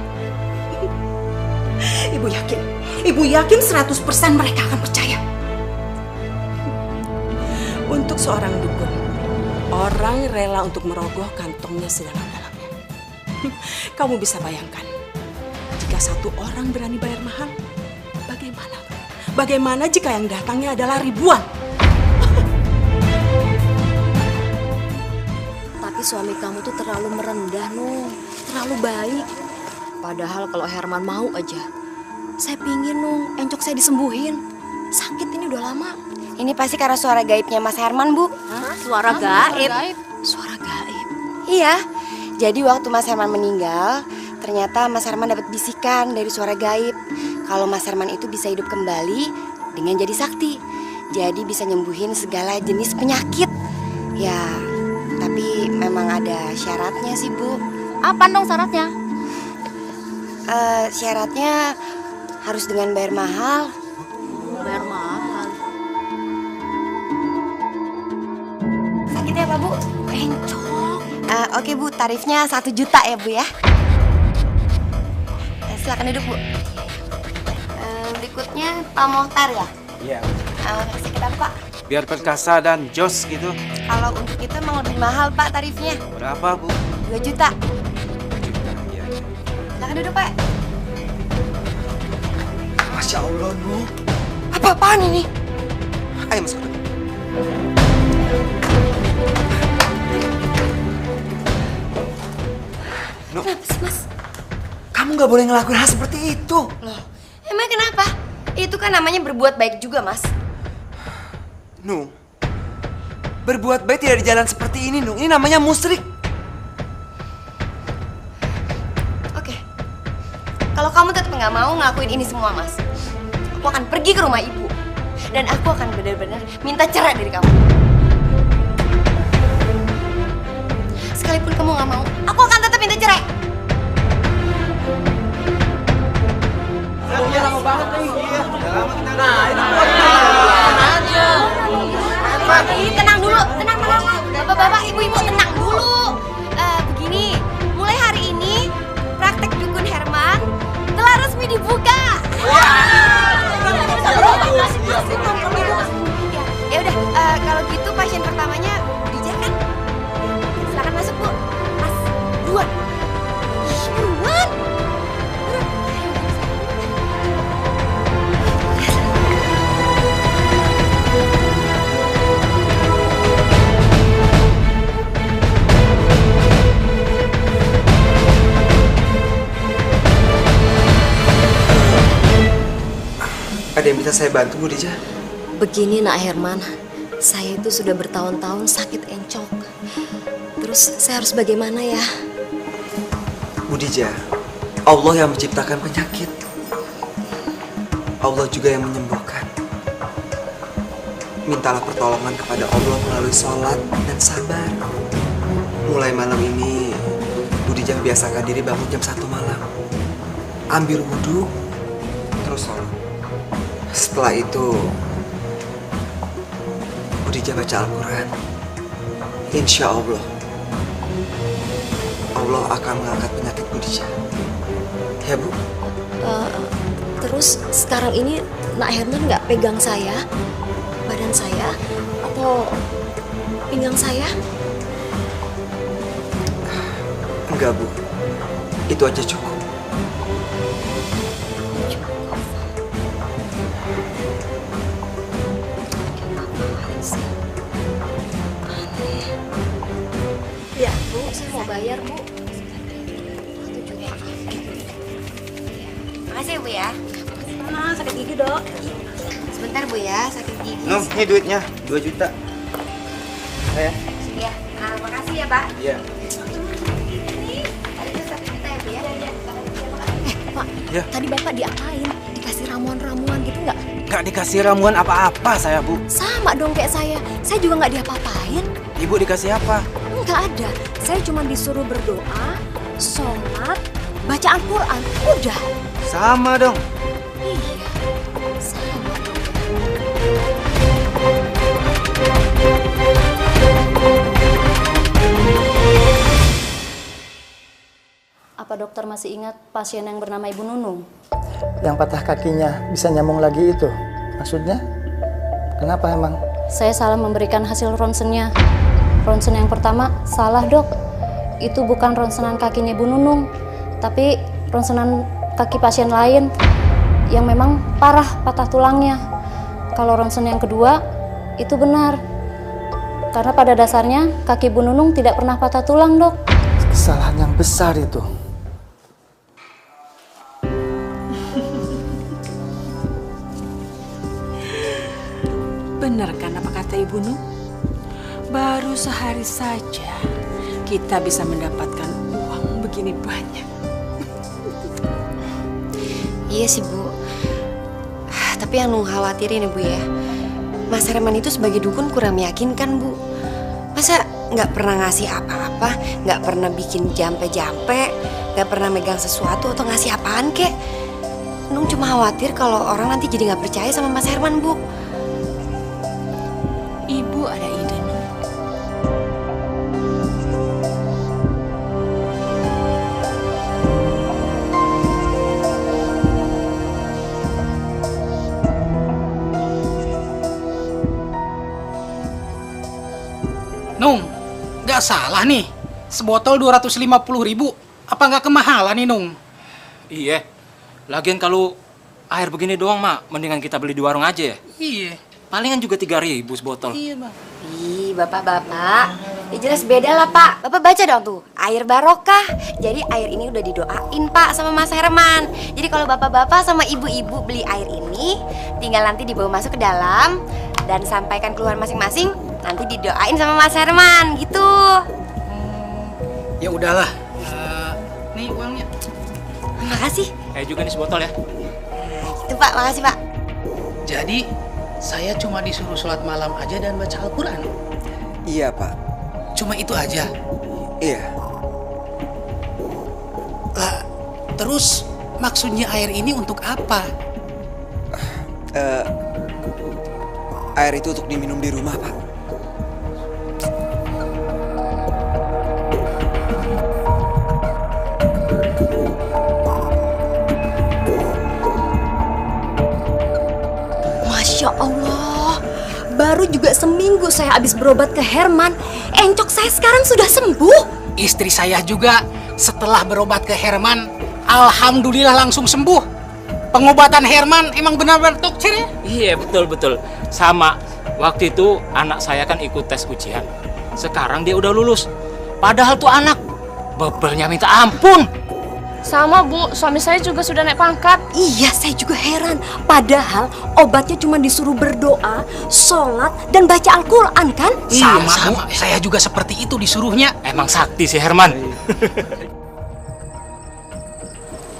Ibu yakin 100% mereka akan percaya. Untuk seorang dukun, orang rela untuk merogoh kantongnya sedalam-dalamnya. Kamu bisa bayangkan, jika satu orang berani bayar mahal, bagaimana? Bagaimana jika yang datangnya adalah ribuan? Tapi suami kamu tuh terlalu merendah, Nung. Terlalu baik. Padahal kalau Herman mau aja, saya pingin, Nung, encok saya disembuhin. Sakit ini udah lama. Ini pasti karena suara gaibnya Mas Herman, Bu. Hah? Suara gaib? Suara gaib? Iya. Jadi waktu Mas Herman meninggal, ternyata Mas Herman dapat bisikan dari suara gaib. Kalau Mas Herman itu bisa hidup kembali dengan jadi sakti. Jadi bisa nyembuhin segala jenis penyakit. Ya, tapi memang ada syaratnya sih, Bu. Apa dong syaratnya? Syaratnya harus dengan bayar mahal. Bayar mahal? Sakitnya apa, Bu? Encok. Oke, Bu, tarifnya 1 juta ya, Bu ya. Silakan duduk, Bu. Berikutnya Pak Mohtar ya? Iya. Kasih kita, Pak. Biar perkasa dan jos gitu. Kalau untuk itu emang lebih mahal, Pak, tarifnya. Berapa, Bu? 2 juta. 2 juta, iya. Silakan duduk, Pak. Masya Allah, Nuh. Apa-apaan ini? Ayo masuk. Nuh. Kenapa sih, Mas? Kamu nggak boleh ngelakuin hal seperti itu. Loh, emang kenapa? Itu kan namanya berbuat baik juga, Mas. Nuh, berbuat baik tidak di jalan seperti ini, Nuh. Ini namanya musyrik. Oke. Kalau kamu tetap nggak mau ngelakuin ini semua, Mas, aku akan pergi ke rumah ibu. Dan aku akan benar-benar minta cerai dari kamu. Sekalipun kamu nggak mau, aku akan tetap minta cerai. Lama banget nih. Tenang dulu, tenang. Bapak-bapak, ibu-ibu tenang dulu. Begini, mulai hari ini praktek dukun Herman telah resmi dibuka. Ya udah, kalau gitu pasien pertamanya Dija kan? Silakan masuk, Bu. Mas, buruan. Buruan. Ada yang bisa saya bantu, Bu Dija? Begini, Nak Herman. Saya itu sudah bertahun-tahun sakit encok. Terus saya harus bagaimana ya? Bu Dija, Allah yang menciptakan penyakit. Allah juga yang menyembuhkan. Mintalah pertolongan kepada Allah melalui sholat dan sabar. Mulai malam ini, Bu Dija biasakan diri bangun jam 1 malam. Ambil wudhu, terus sholat. Setelah itu, Bu Dija baca Al-Quran. Insya Allah, Allah akan mengangkat penyakit Bu Dija. Ya, Bu? Terus sekarang ini Nak Herman nggak pegang saya, badan saya, atau pinggang saya? Enggak, Bu. Itu aja cukup. Ya, Bu, saya mau bayar, Bu. Makasih ya, Bu ya. Sakit gigi, Dok. Sebentar, Bu ya, sakit gigi. Nuh, ini duitnya 2 juta. Saya. Ya. ya, Pak. Iya. Pak, Ya. tadi Bapak diapain? Dikasih ramuan-ramuan gitu nggak? Nggak dikasih ramuan apa-apa saya, Bu. Sama dong kayak saya juga nggak diapa-apain. Ibu dikasih apa? Nggak ada, saya cuma disuruh berdoa, sholat, baca Al-Quran, udah. Sama dong. Iya, sama dong. Apa dokter masih ingat pasien yang bernama Ibu Nunung? Yang patah kakinya bisa nyambung lagi itu? Maksudnya? Kenapa emang? Saya salah memberikan hasil ronsennya. Ronsen yang pertama salah, Dok. Itu bukan ronsenan kakinya Ibu Nunung, tapi ronsenan kaki pasien lain yang memang parah patah tulangnya. Kalau ronsen yang kedua itu benar. Karena pada dasarnya kaki Bu Nunung tidak pernah patah tulang, Dok. Kesalahan yang besar itu. Benar kan apa kata Ibu Nun? Baru sehari saja kita bisa mendapatkan uang begini banyak. Iya sih, Bu. Tapi yang Nung khawatirin ya, Bu ya. Mas Herman itu sebagai dukun kurang meyakinkan, Bu. Masa nggak pernah ngasih apa-apa, nggak pernah bikin jampe-jampe, nggak pernah megang sesuatu atau ngasih apaan kek. Nung cuma khawatir kalau orang nanti jadi nggak percaya sama Mas Herman, Bu. Ibu ada ide, Nun. Nung, nggak salah nih. Sebotol 250.000. Apa nggak kemahalan nih, Nung? Iya. Lagian kalau air begini doang, Mak, mendingan kita beli di warung aja ya. Iya. Palingan juga 3.000 sebotol. Iya, Bang. Ih, Bapak-bapak. Ya jelas beda lah, Pak. Bapak baca dong tuh, air barokah. Jadi air ini udah didoain, Pak, sama Mas Herman. Jadi kalau bapak-bapak sama ibu-ibu beli air ini, tinggal nanti dibawa masuk ke dalam dan sampaikan keluar masing-masing, nanti didoain sama Mas Herman, gitu. Ya udahlah. Nih uangnya. Makasih. Juga nih sebotol ya. Itu, Pak, makasih, Pak. Jadi, saya cuma disuruh sholat malam aja dan baca Al-Quran. Iya, Pak. Cuma itu aja? Iya. Lah, terus maksudnya air ini untuk apa? Air itu untuk diminum di rumah, Pak. Masya Allah, baru juga seminggu saya habis berobat ke Herman, encok saya sekarang sudah sembuh. Istri saya juga setelah berobat ke Herman, alhamdulillah langsung sembuh. Pengobatan Herman emang benar-benar tokcer ya? Iya, betul-betul. Sama, waktu itu anak saya kan ikut tes ujian. Sekarang dia udah lulus. Padahal tuh anak bebelnya minta ampun. Sama, Bu, suami saya juga sudah naik pangkat. Iya, saya juga heran. Padahal obatnya cuma disuruh berdoa, sholat, dan baca Al-Quran kan? Sama, Bu. Saya juga seperti itu disuruhnya. Emang sakti si Herman.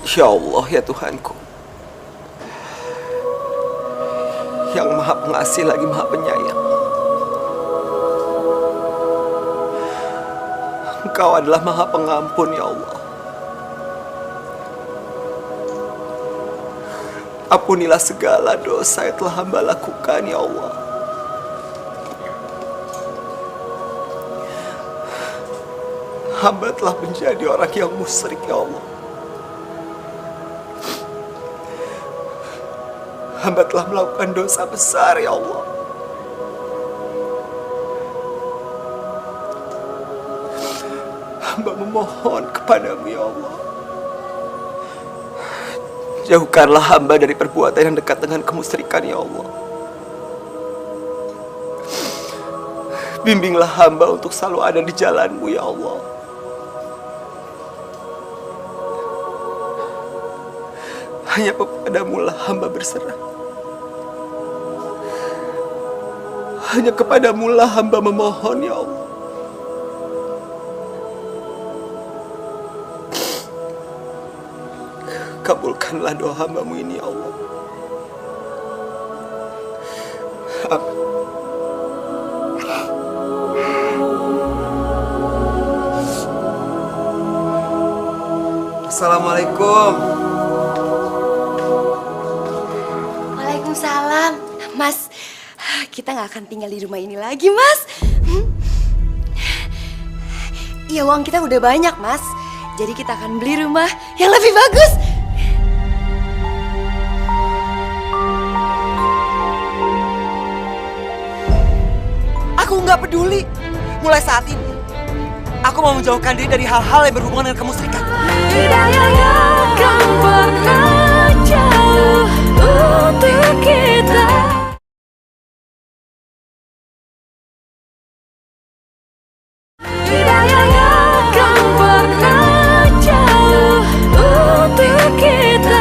Ya Allah, ya Tuhanku. Yang maha pengasih lagi maha penyayang. Engkau adalah maha pengampun, ya Allah. Ampunilah segala dosa yang telah hamba lakukan, ya Allah. Hamba telah menjadi orang yang musyrik, ya Allah. Hamba telah melakukan dosa besar, ya Allah. Hamba memohon kepadamu, ya Allah. Jauhkanlah hamba dari perbuatan yang dekat dengan kemusyrikan, ya Allah. Bimbinglah hamba untuk selalu ada di jalan-Mu, ya Allah. Hanya kepadamu lah hamba berserah. Hanya kepadamu lah hamba memohon, ya Allah. Kabulkanlah doa hamba-Mu ini, ya Allah. Amin. Assalamualaikum. Waalaikumsalam. Mas, kita nggak akan tinggal di rumah ini lagi, Mas. Ya, uang kita udah banyak, Mas. Jadi kita akan beli rumah yang lebih bagus. Aku nggak peduli. Mulai saat ini, aku mau menjauhkan diri dari hal-hal yang berhubungan dengan kemusyrikan. Tidak akan pernah jauh untuk kita. Tidak akan pernah jauh untuk kita.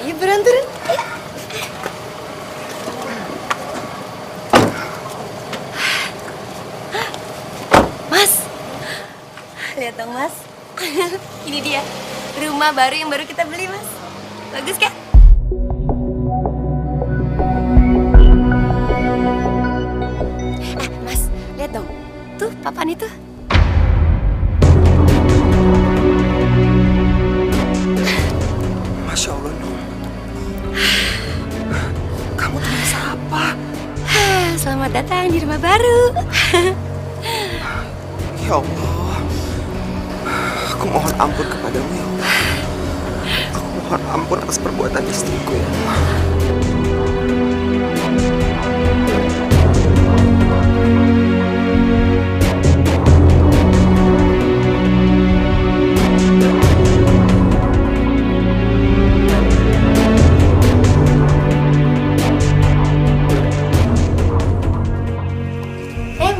Ayo buruan turun. Mas, lihat dong, Mas. Ini dia rumah baru yang baru kita beli, Mas. Bagus kan? Mas, lihat dong. Tuh, papan itu. Masya Allah, Nur. Kamu tuh bisa apa? Selamat datang di rumah baru. Ya Allah, aku mohon ampun kepadamu, ya Allah. Aku mohon ampun atas perbuatan istriku, ya Allah.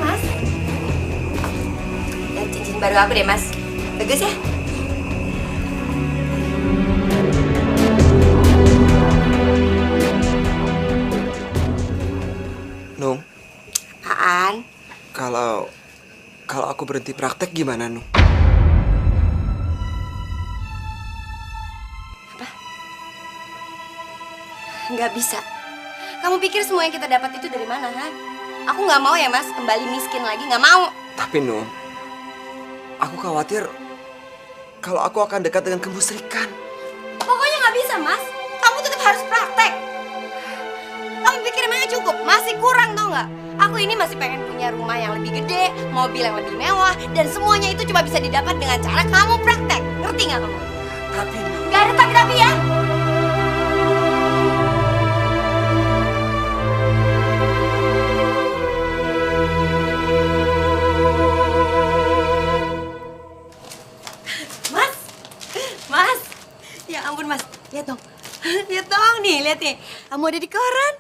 Mas. Lihat cincin baru aku deh, Mas. Bagus ya? Nung, Apaan? kalau aku berhenti praktek gimana, Nung? Nggak bisa. Kamu pikir semua yang kita dapat itu dari mana, ha? Aku nggak mau ya, Mas, kembali miskin lagi. Nggak mau. Tapi, Nung, aku khawatir kalau aku akan dekat dengan kemusyrikan. Pokoknya nggak bisa, Mas. Kamu tetap harus praktek. Kamu pikir emangnya cukup? Masih kurang, tau nggak? Aku ini masih pengen punya rumah yang lebih gede, mobil yang lebih mewah, dan semuanya itu cuma bisa didapat dengan cara kamu praktek. Ngerti nggak kamu? Tapi, Nggak ada tapi ya. Mas, ya ampun, Mas, lihat dong, lihat dong nih, lihat nih, kamu ada di koran.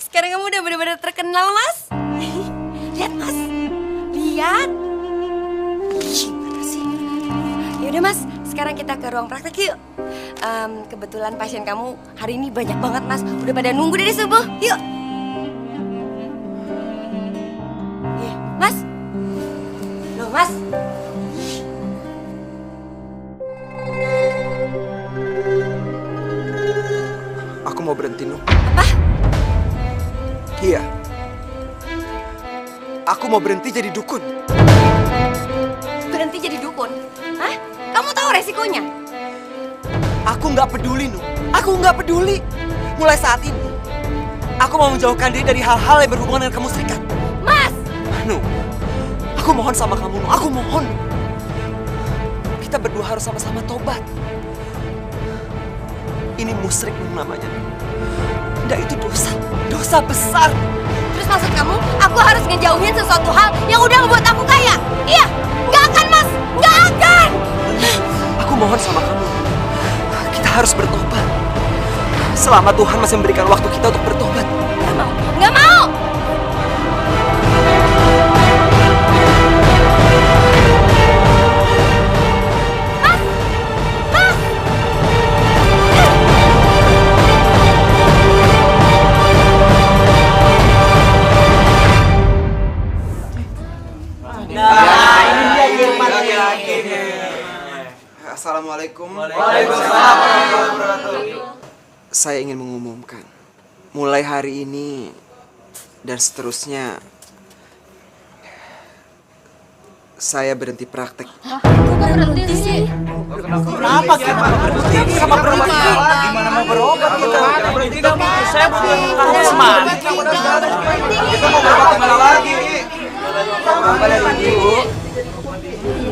Sekarang kamu udah benar-benar terkenal, Mas. Lihat, Mas, lihat. Gimana sih? Yaudah, Mas, sekarang kita ke ruang praktek yuk. Kebetulan pasien kamu hari ini banyak banget, Mas. Udah pada nunggu dari subuh. Yuk. Mas. Loh, Mas. aku mau berhenti, Nung. Apa? Iya. Aku mau berhenti jadi dukun. Berhenti jadi dukun? Hah? Kamu tahu resikonya? Aku nggak peduli, Nung. Aku nggak peduli. Mulai saat ini, aku mau menjauhkan diri dari hal-hal yang berhubungan dengan kemusyrikan. Mas! Nung, aku mohon sama kamu, Nung. Aku mohon. Kita berdua harus sama-sama tobat. Ini musyrik, Nung, namanya. Nggak, itu dosa. Dosa besar. Terus maksud kamu, aku harus ngejauhin sesuatu hal yang udah ngebuat aku kaya? Iya! Nggak akan, Mas! Nggak akan! Aku mohon sama kamu. Kita harus bertobat. Selama Tuhan masih memberikan waktu kita untuk bertobat. Nggak mau! Nggak mau! Assalamualaikum. Waalaikumsalam. Saya ingin mengumumkan, mulai hari ini dan seterusnya, saya berhenti praktek. Kok berhenti sih? Kenapa kita berhenti? Kenapa berhenti? Gimana mau berobat kita? Berhenti dong, saya butuh kamu semangat. Kita mau berobat kemana lagi?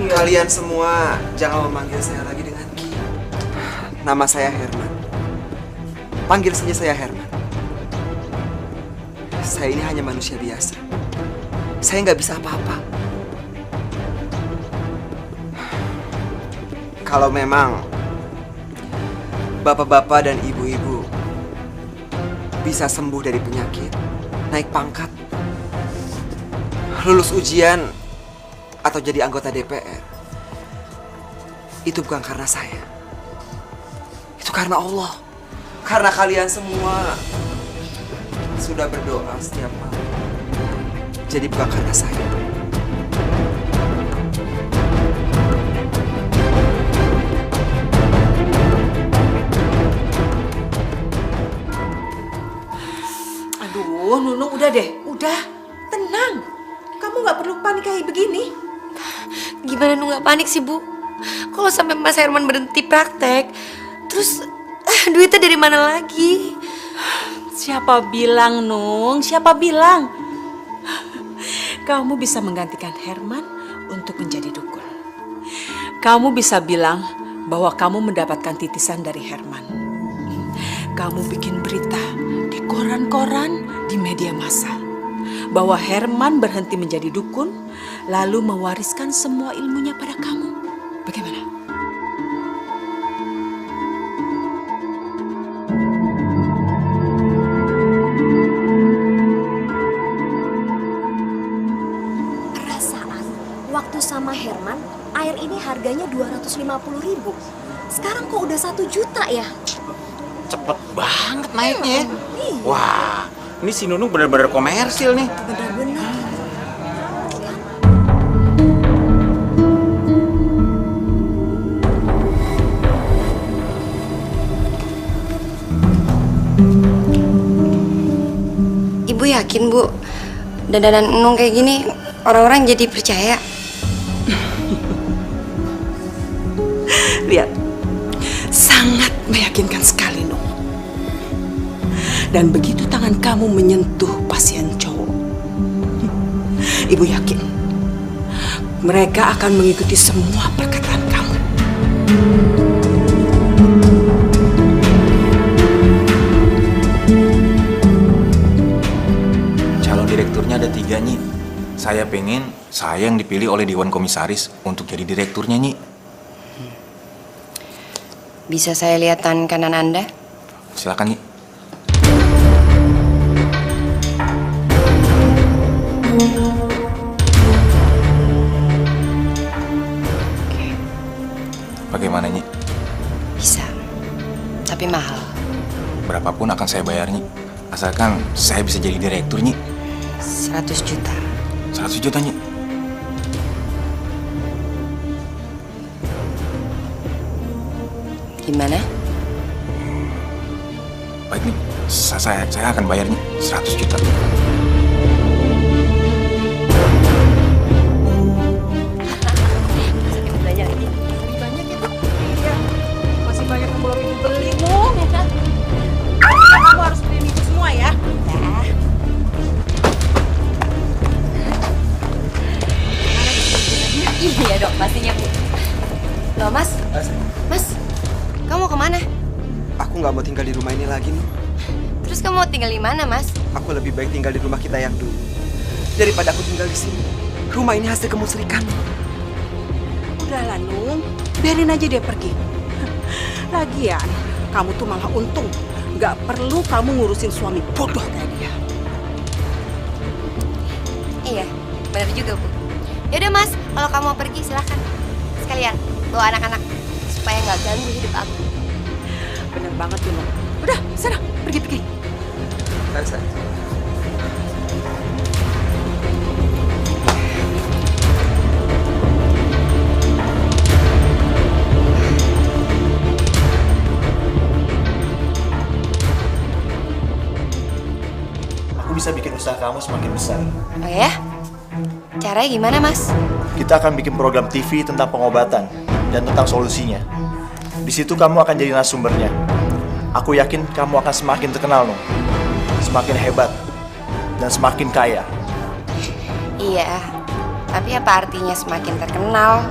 Kalian semua jangan memanggil saya lagi dengan Ki. Nama saya Herman. Panggil saja saya Herman. Saya ini hanya manusia biasa. Saya nggak bisa apa-apa. Kalau memang bapak-bapak dan ibu-ibu bisa sembuh dari penyakit, naik pangkat, lulus ujian, atau jadi anggota DPR, itu bukan karena saya. Itu karena Allah. Karena kalian semua sudah berdoa setiap malam. Jadi bukan karena saya. Aduh, Nunung udah deh, udah. Tenang. Kamu nggak perlu panik kayak begini. Gimana Nung nggak panik sih, Bu? Kalau sampai Mas Herman berhenti praktek, terus duitnya dari mana lagi? Siapa bilang, Nung? Siapa bilang? Kamu bisa menggantikan Herman untuk menjadi dukun. Kamu bisa bilang bahwa kamu mendapatkan titisan dari Herman. Kamu bikin berita di koran-koran, di media massa, bahwa Herman berhenti menjadi dukun, lalu mewariskan semua ilmunya pada kamu. Bagaimana? Perasaan waktu sama Herman, air ini harganya 250.000. Sekarang kok udah 1 juta ya? Cepet banget naiknya. Wah, ini si Nunung bener-bener komersil nih. Benar-benar. Ibu yakin, Bu, dandanan Nung kayak gini orang-orang jadi percaya? Lihat, sangat meyakinkan sekali, Nung. Dan begitu tangan kamu menyentuh pasien cowok, Ibu yakin mereka akan mengikuti semua perkataan kamu. Calon direkturnya ada 3, Nyi. Saya pengen saya yang dipilih oleh Dewan Komisaris untuk jadi direkturnya, Nyi. Bisa saya lihat tangan kanan Anda? Silakan, Nyi. Bagaimana, Nyi? Bisa, tapi mahal. Berapapun akan saya bayar, Nyi. Asalkan saya bisa jadi direktur, Nyi. 100 juta. 100 juta, Nyi. Gimana? Baik, Nyi. Saya akan bayar, Nyi. 100 juta. Banyak lagi. Lebih banyak ya, Bu? Iya. Masih banyak yang belum Ibu beli, Nung. Kamu harus beliin Ibu semua ya. Iya dok, pastinya Bu. Loh Mas, kamu mau kemana? Aku nggak mau tinggal di rumah ini lagi nih. Terus kamu mau tinggal di mana Mas? Aku lebih baik tinggal di rumah kita yang dulu daripada aku tinggal di sini. Rumah ini hasil kemusrikan. Udahlah, Nung. Biarin aja dia pergi. Lagian, kamu tuh malah untung. Nggak perlu kamu ngurusin suami bodoh kayak dia. Iya, benar juga Bu. Yaudah Mas, kalau kamu mau pergi silakan. Sekalian bawa anak-anak supaya nggak ganggu hidup aku. Bener banget tuh, Nung. Udah, sana, pergi-pergi. Saya. bisa bikin usaha kamu semakin besar. Oh ya? Caranya gimana, Mas? Kita akan bikin program TV tentang pengobatan dan tentang solusinya. Di situ kamu akan jadi narasumbernya. Aku yakin kamu akan semakin terkenal, Nung. Semakin hebat dan semakin kaya. Iya, tapi apa artinya semakin terkenal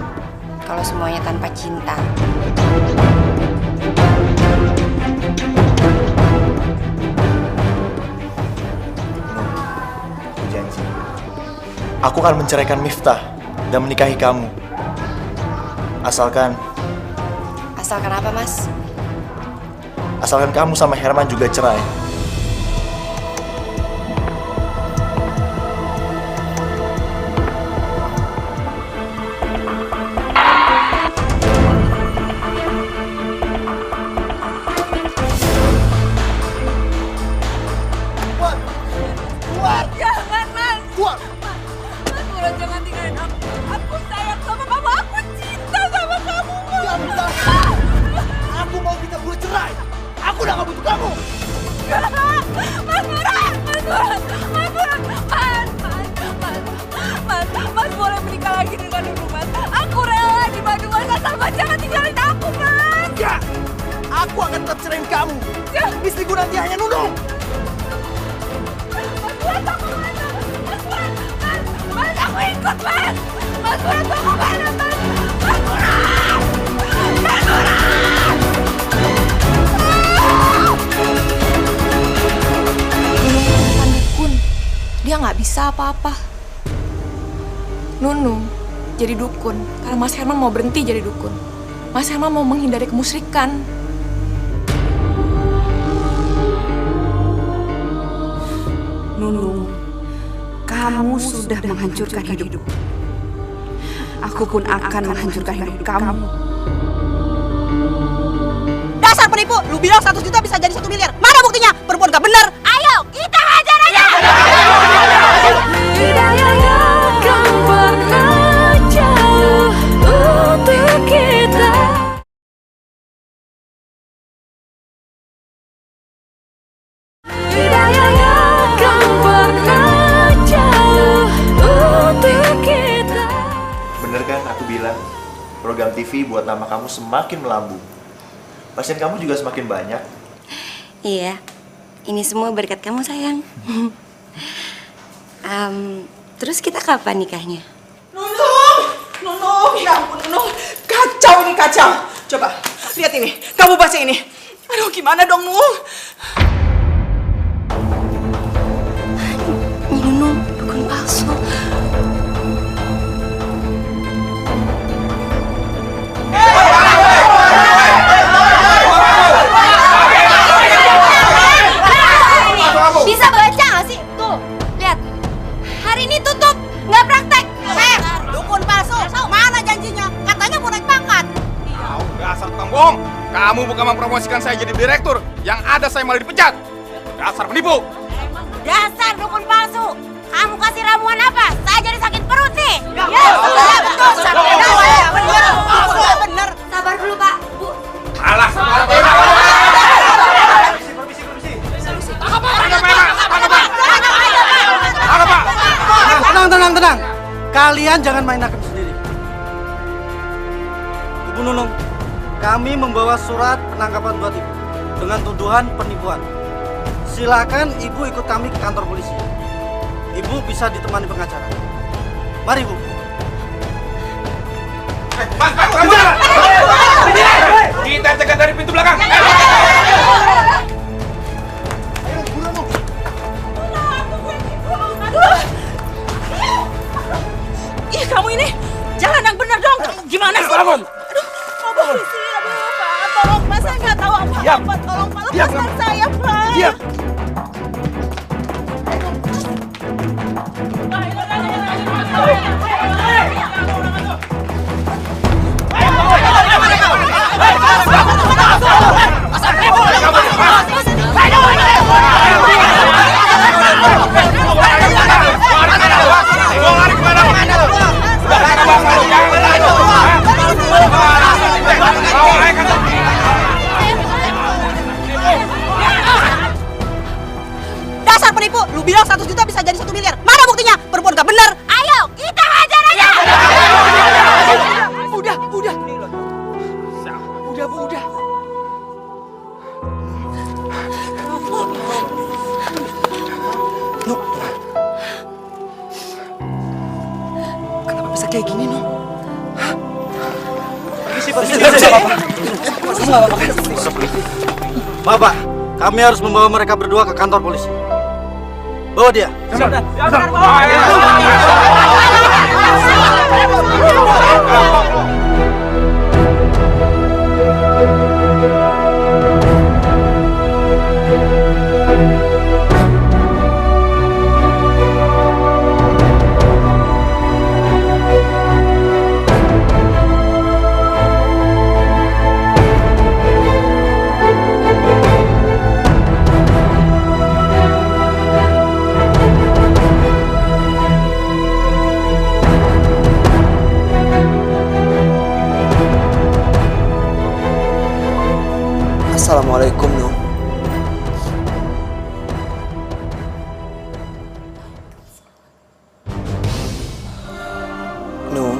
kalau semuanya tanpa cinta? Aku janji, aku akan menceraikan Miftah dan menikahi kamu. Asalkan apa, Mas? Asalkan kamu sama Herman juga cerai. Jangan, Mas. Mas Murad, jangan tinggalin aku. Aku sayang sama kamu. Aku cinta sama kamu, Mas. Aku mau kita berdua cerai. Aku udah gak butuh kamu. Mas Murad, Mas boleh menikah lagi dengan Nunung, Mas. Aku rela dibantu Mas, asal Mas jangan tinggalin aku, Mas. Enggak. Aku akan tetap ceraiin kamu. Istriku nanti hanya Nunung. Mas, aku mana? Mas, aku ikut, Mas. Mas Murad, aku mana, Mas? Mas Murad! Mas Murad! Bukan dukun. Dia nggak bisa apa-apa. Nunung jadi dukun karena Mas Herman mau berhenti jadi dukun. Mas Herman mau menghindari kemusyrikan. Nunung, kamu sudah menghancurkan hidup. Aku pun akan menghancurkan hidup kamu. Dasar penipu, lu bilang 100 juta bisa jadi 1 miliar. Mana buktinya? Perempuan gak bener. Ayo, kita hajar aja. Bener kan aku bilang, program TV buat nama kamu semakin melambung. Pasien kamu juga semakin banyak. Iya, ini semua berkat kamu, sayang. Terus kita kapan nikahnya? Nunung, ya ampun Nunung. Kacau ini, kacau. Coba, lihat ini. Kamu baca ini. Aduh, gimana dong, Nung? Nunung, dukun palsu. Bisa baca nggak sih? Tuh, lihat. Hari ini tutup, nggak praktek. Dukun palsu. Mana janjinya? Katanya mau naik pangkat. Dasar tukang bohong. Kamu bukan mempromosikan saya jadi direktur. Yang ada saya malah dipecat. Dasar penipu. Dasar dukun palsu. Kamu kasih ramuan apa? Saya jadi sakit perut nih. Ya, betul. Bener. Sabar dulu, Pak. Bu. Alah, Tenang. Kalian jangan main hakim sendiri. Ibu Nunung, kami membawa surat penangkapan buat ibu dengan tuduhan penipuan. Silakan ibu ikut kami ke kantor polisi. Ibu bisa ditemani pengacara. Mari, Bu. Kita cegat dari pintu belakang. Ih, kamu ini jalan yang bener dong. Gimana sih? Aduh, polisi, Pak. Tolong, Mas, saya nggak tahu apa-apa. Tolong, Pak, lepaskan saya, Pak. Diam. penipu. Lu bilang 100 juta bisa jadi 1 miliar. Mana buktinya? Perempuan gak bener. Ayo, kita hajar aja. Udah. Udah, Bu, udah. Nuk. Kenapa bisa kayak gini, Nuk? Bapak, kami harus membawa mereka berdua ke kantor polisi. Bawa dia. Assalamualaikum, Nung. Nung,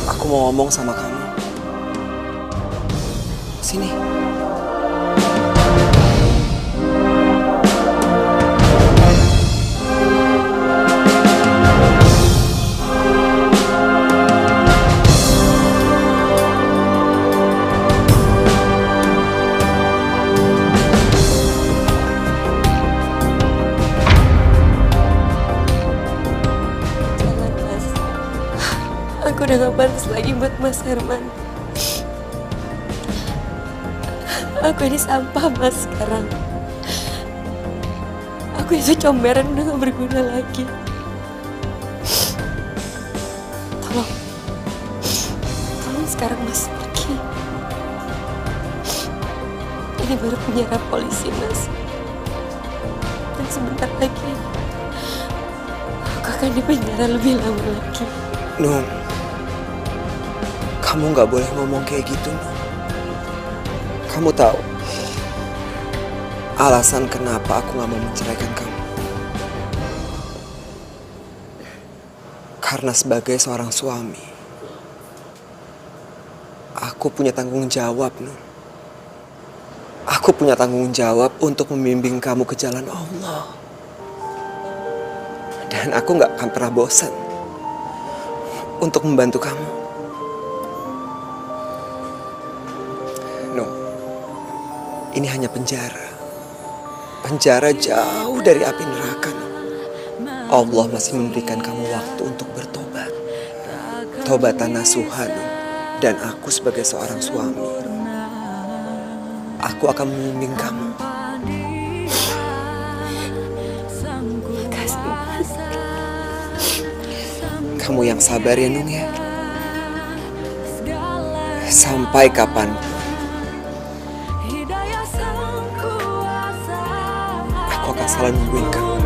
aku mau ngomong sama kamu. Sini. Aku udah gak pantas lagi buat Mas Herman. Aku ini sampah, Mas, sekarang. Aku itu comberan udah gak berguna lagi. Tolong sekarang Mas pergi. Ini baru penjara polisi, Mas. Dan sebentar lagi aku akan dipenjara lebih lama lagi. Nung, kamu nggak boleh ngomong kayak gitu, Nung. Kamu tahu alasan kenapa aku nggak mau menceraikan kamu? Karena sebagai seorang suami, aku punya tanggung jawab, Nung. Aku punya tanggung jawab untuk membimbing kamu ke jalan Allah. Dan aku nggak akan pernah bosan untuk membantu kamu. No, ini hanya penjara. Penjara jauh dari api neraka. No. Allah masih memberikan kamu waktu untuk bertobat. Tobatan nasuha, no. Dan aku sebagai seorang suami, aku akan membimbing kamu. Kamu yang sabar ya, Nung, ya. Sampai kapanpun aku akan selalu nungguin kamu.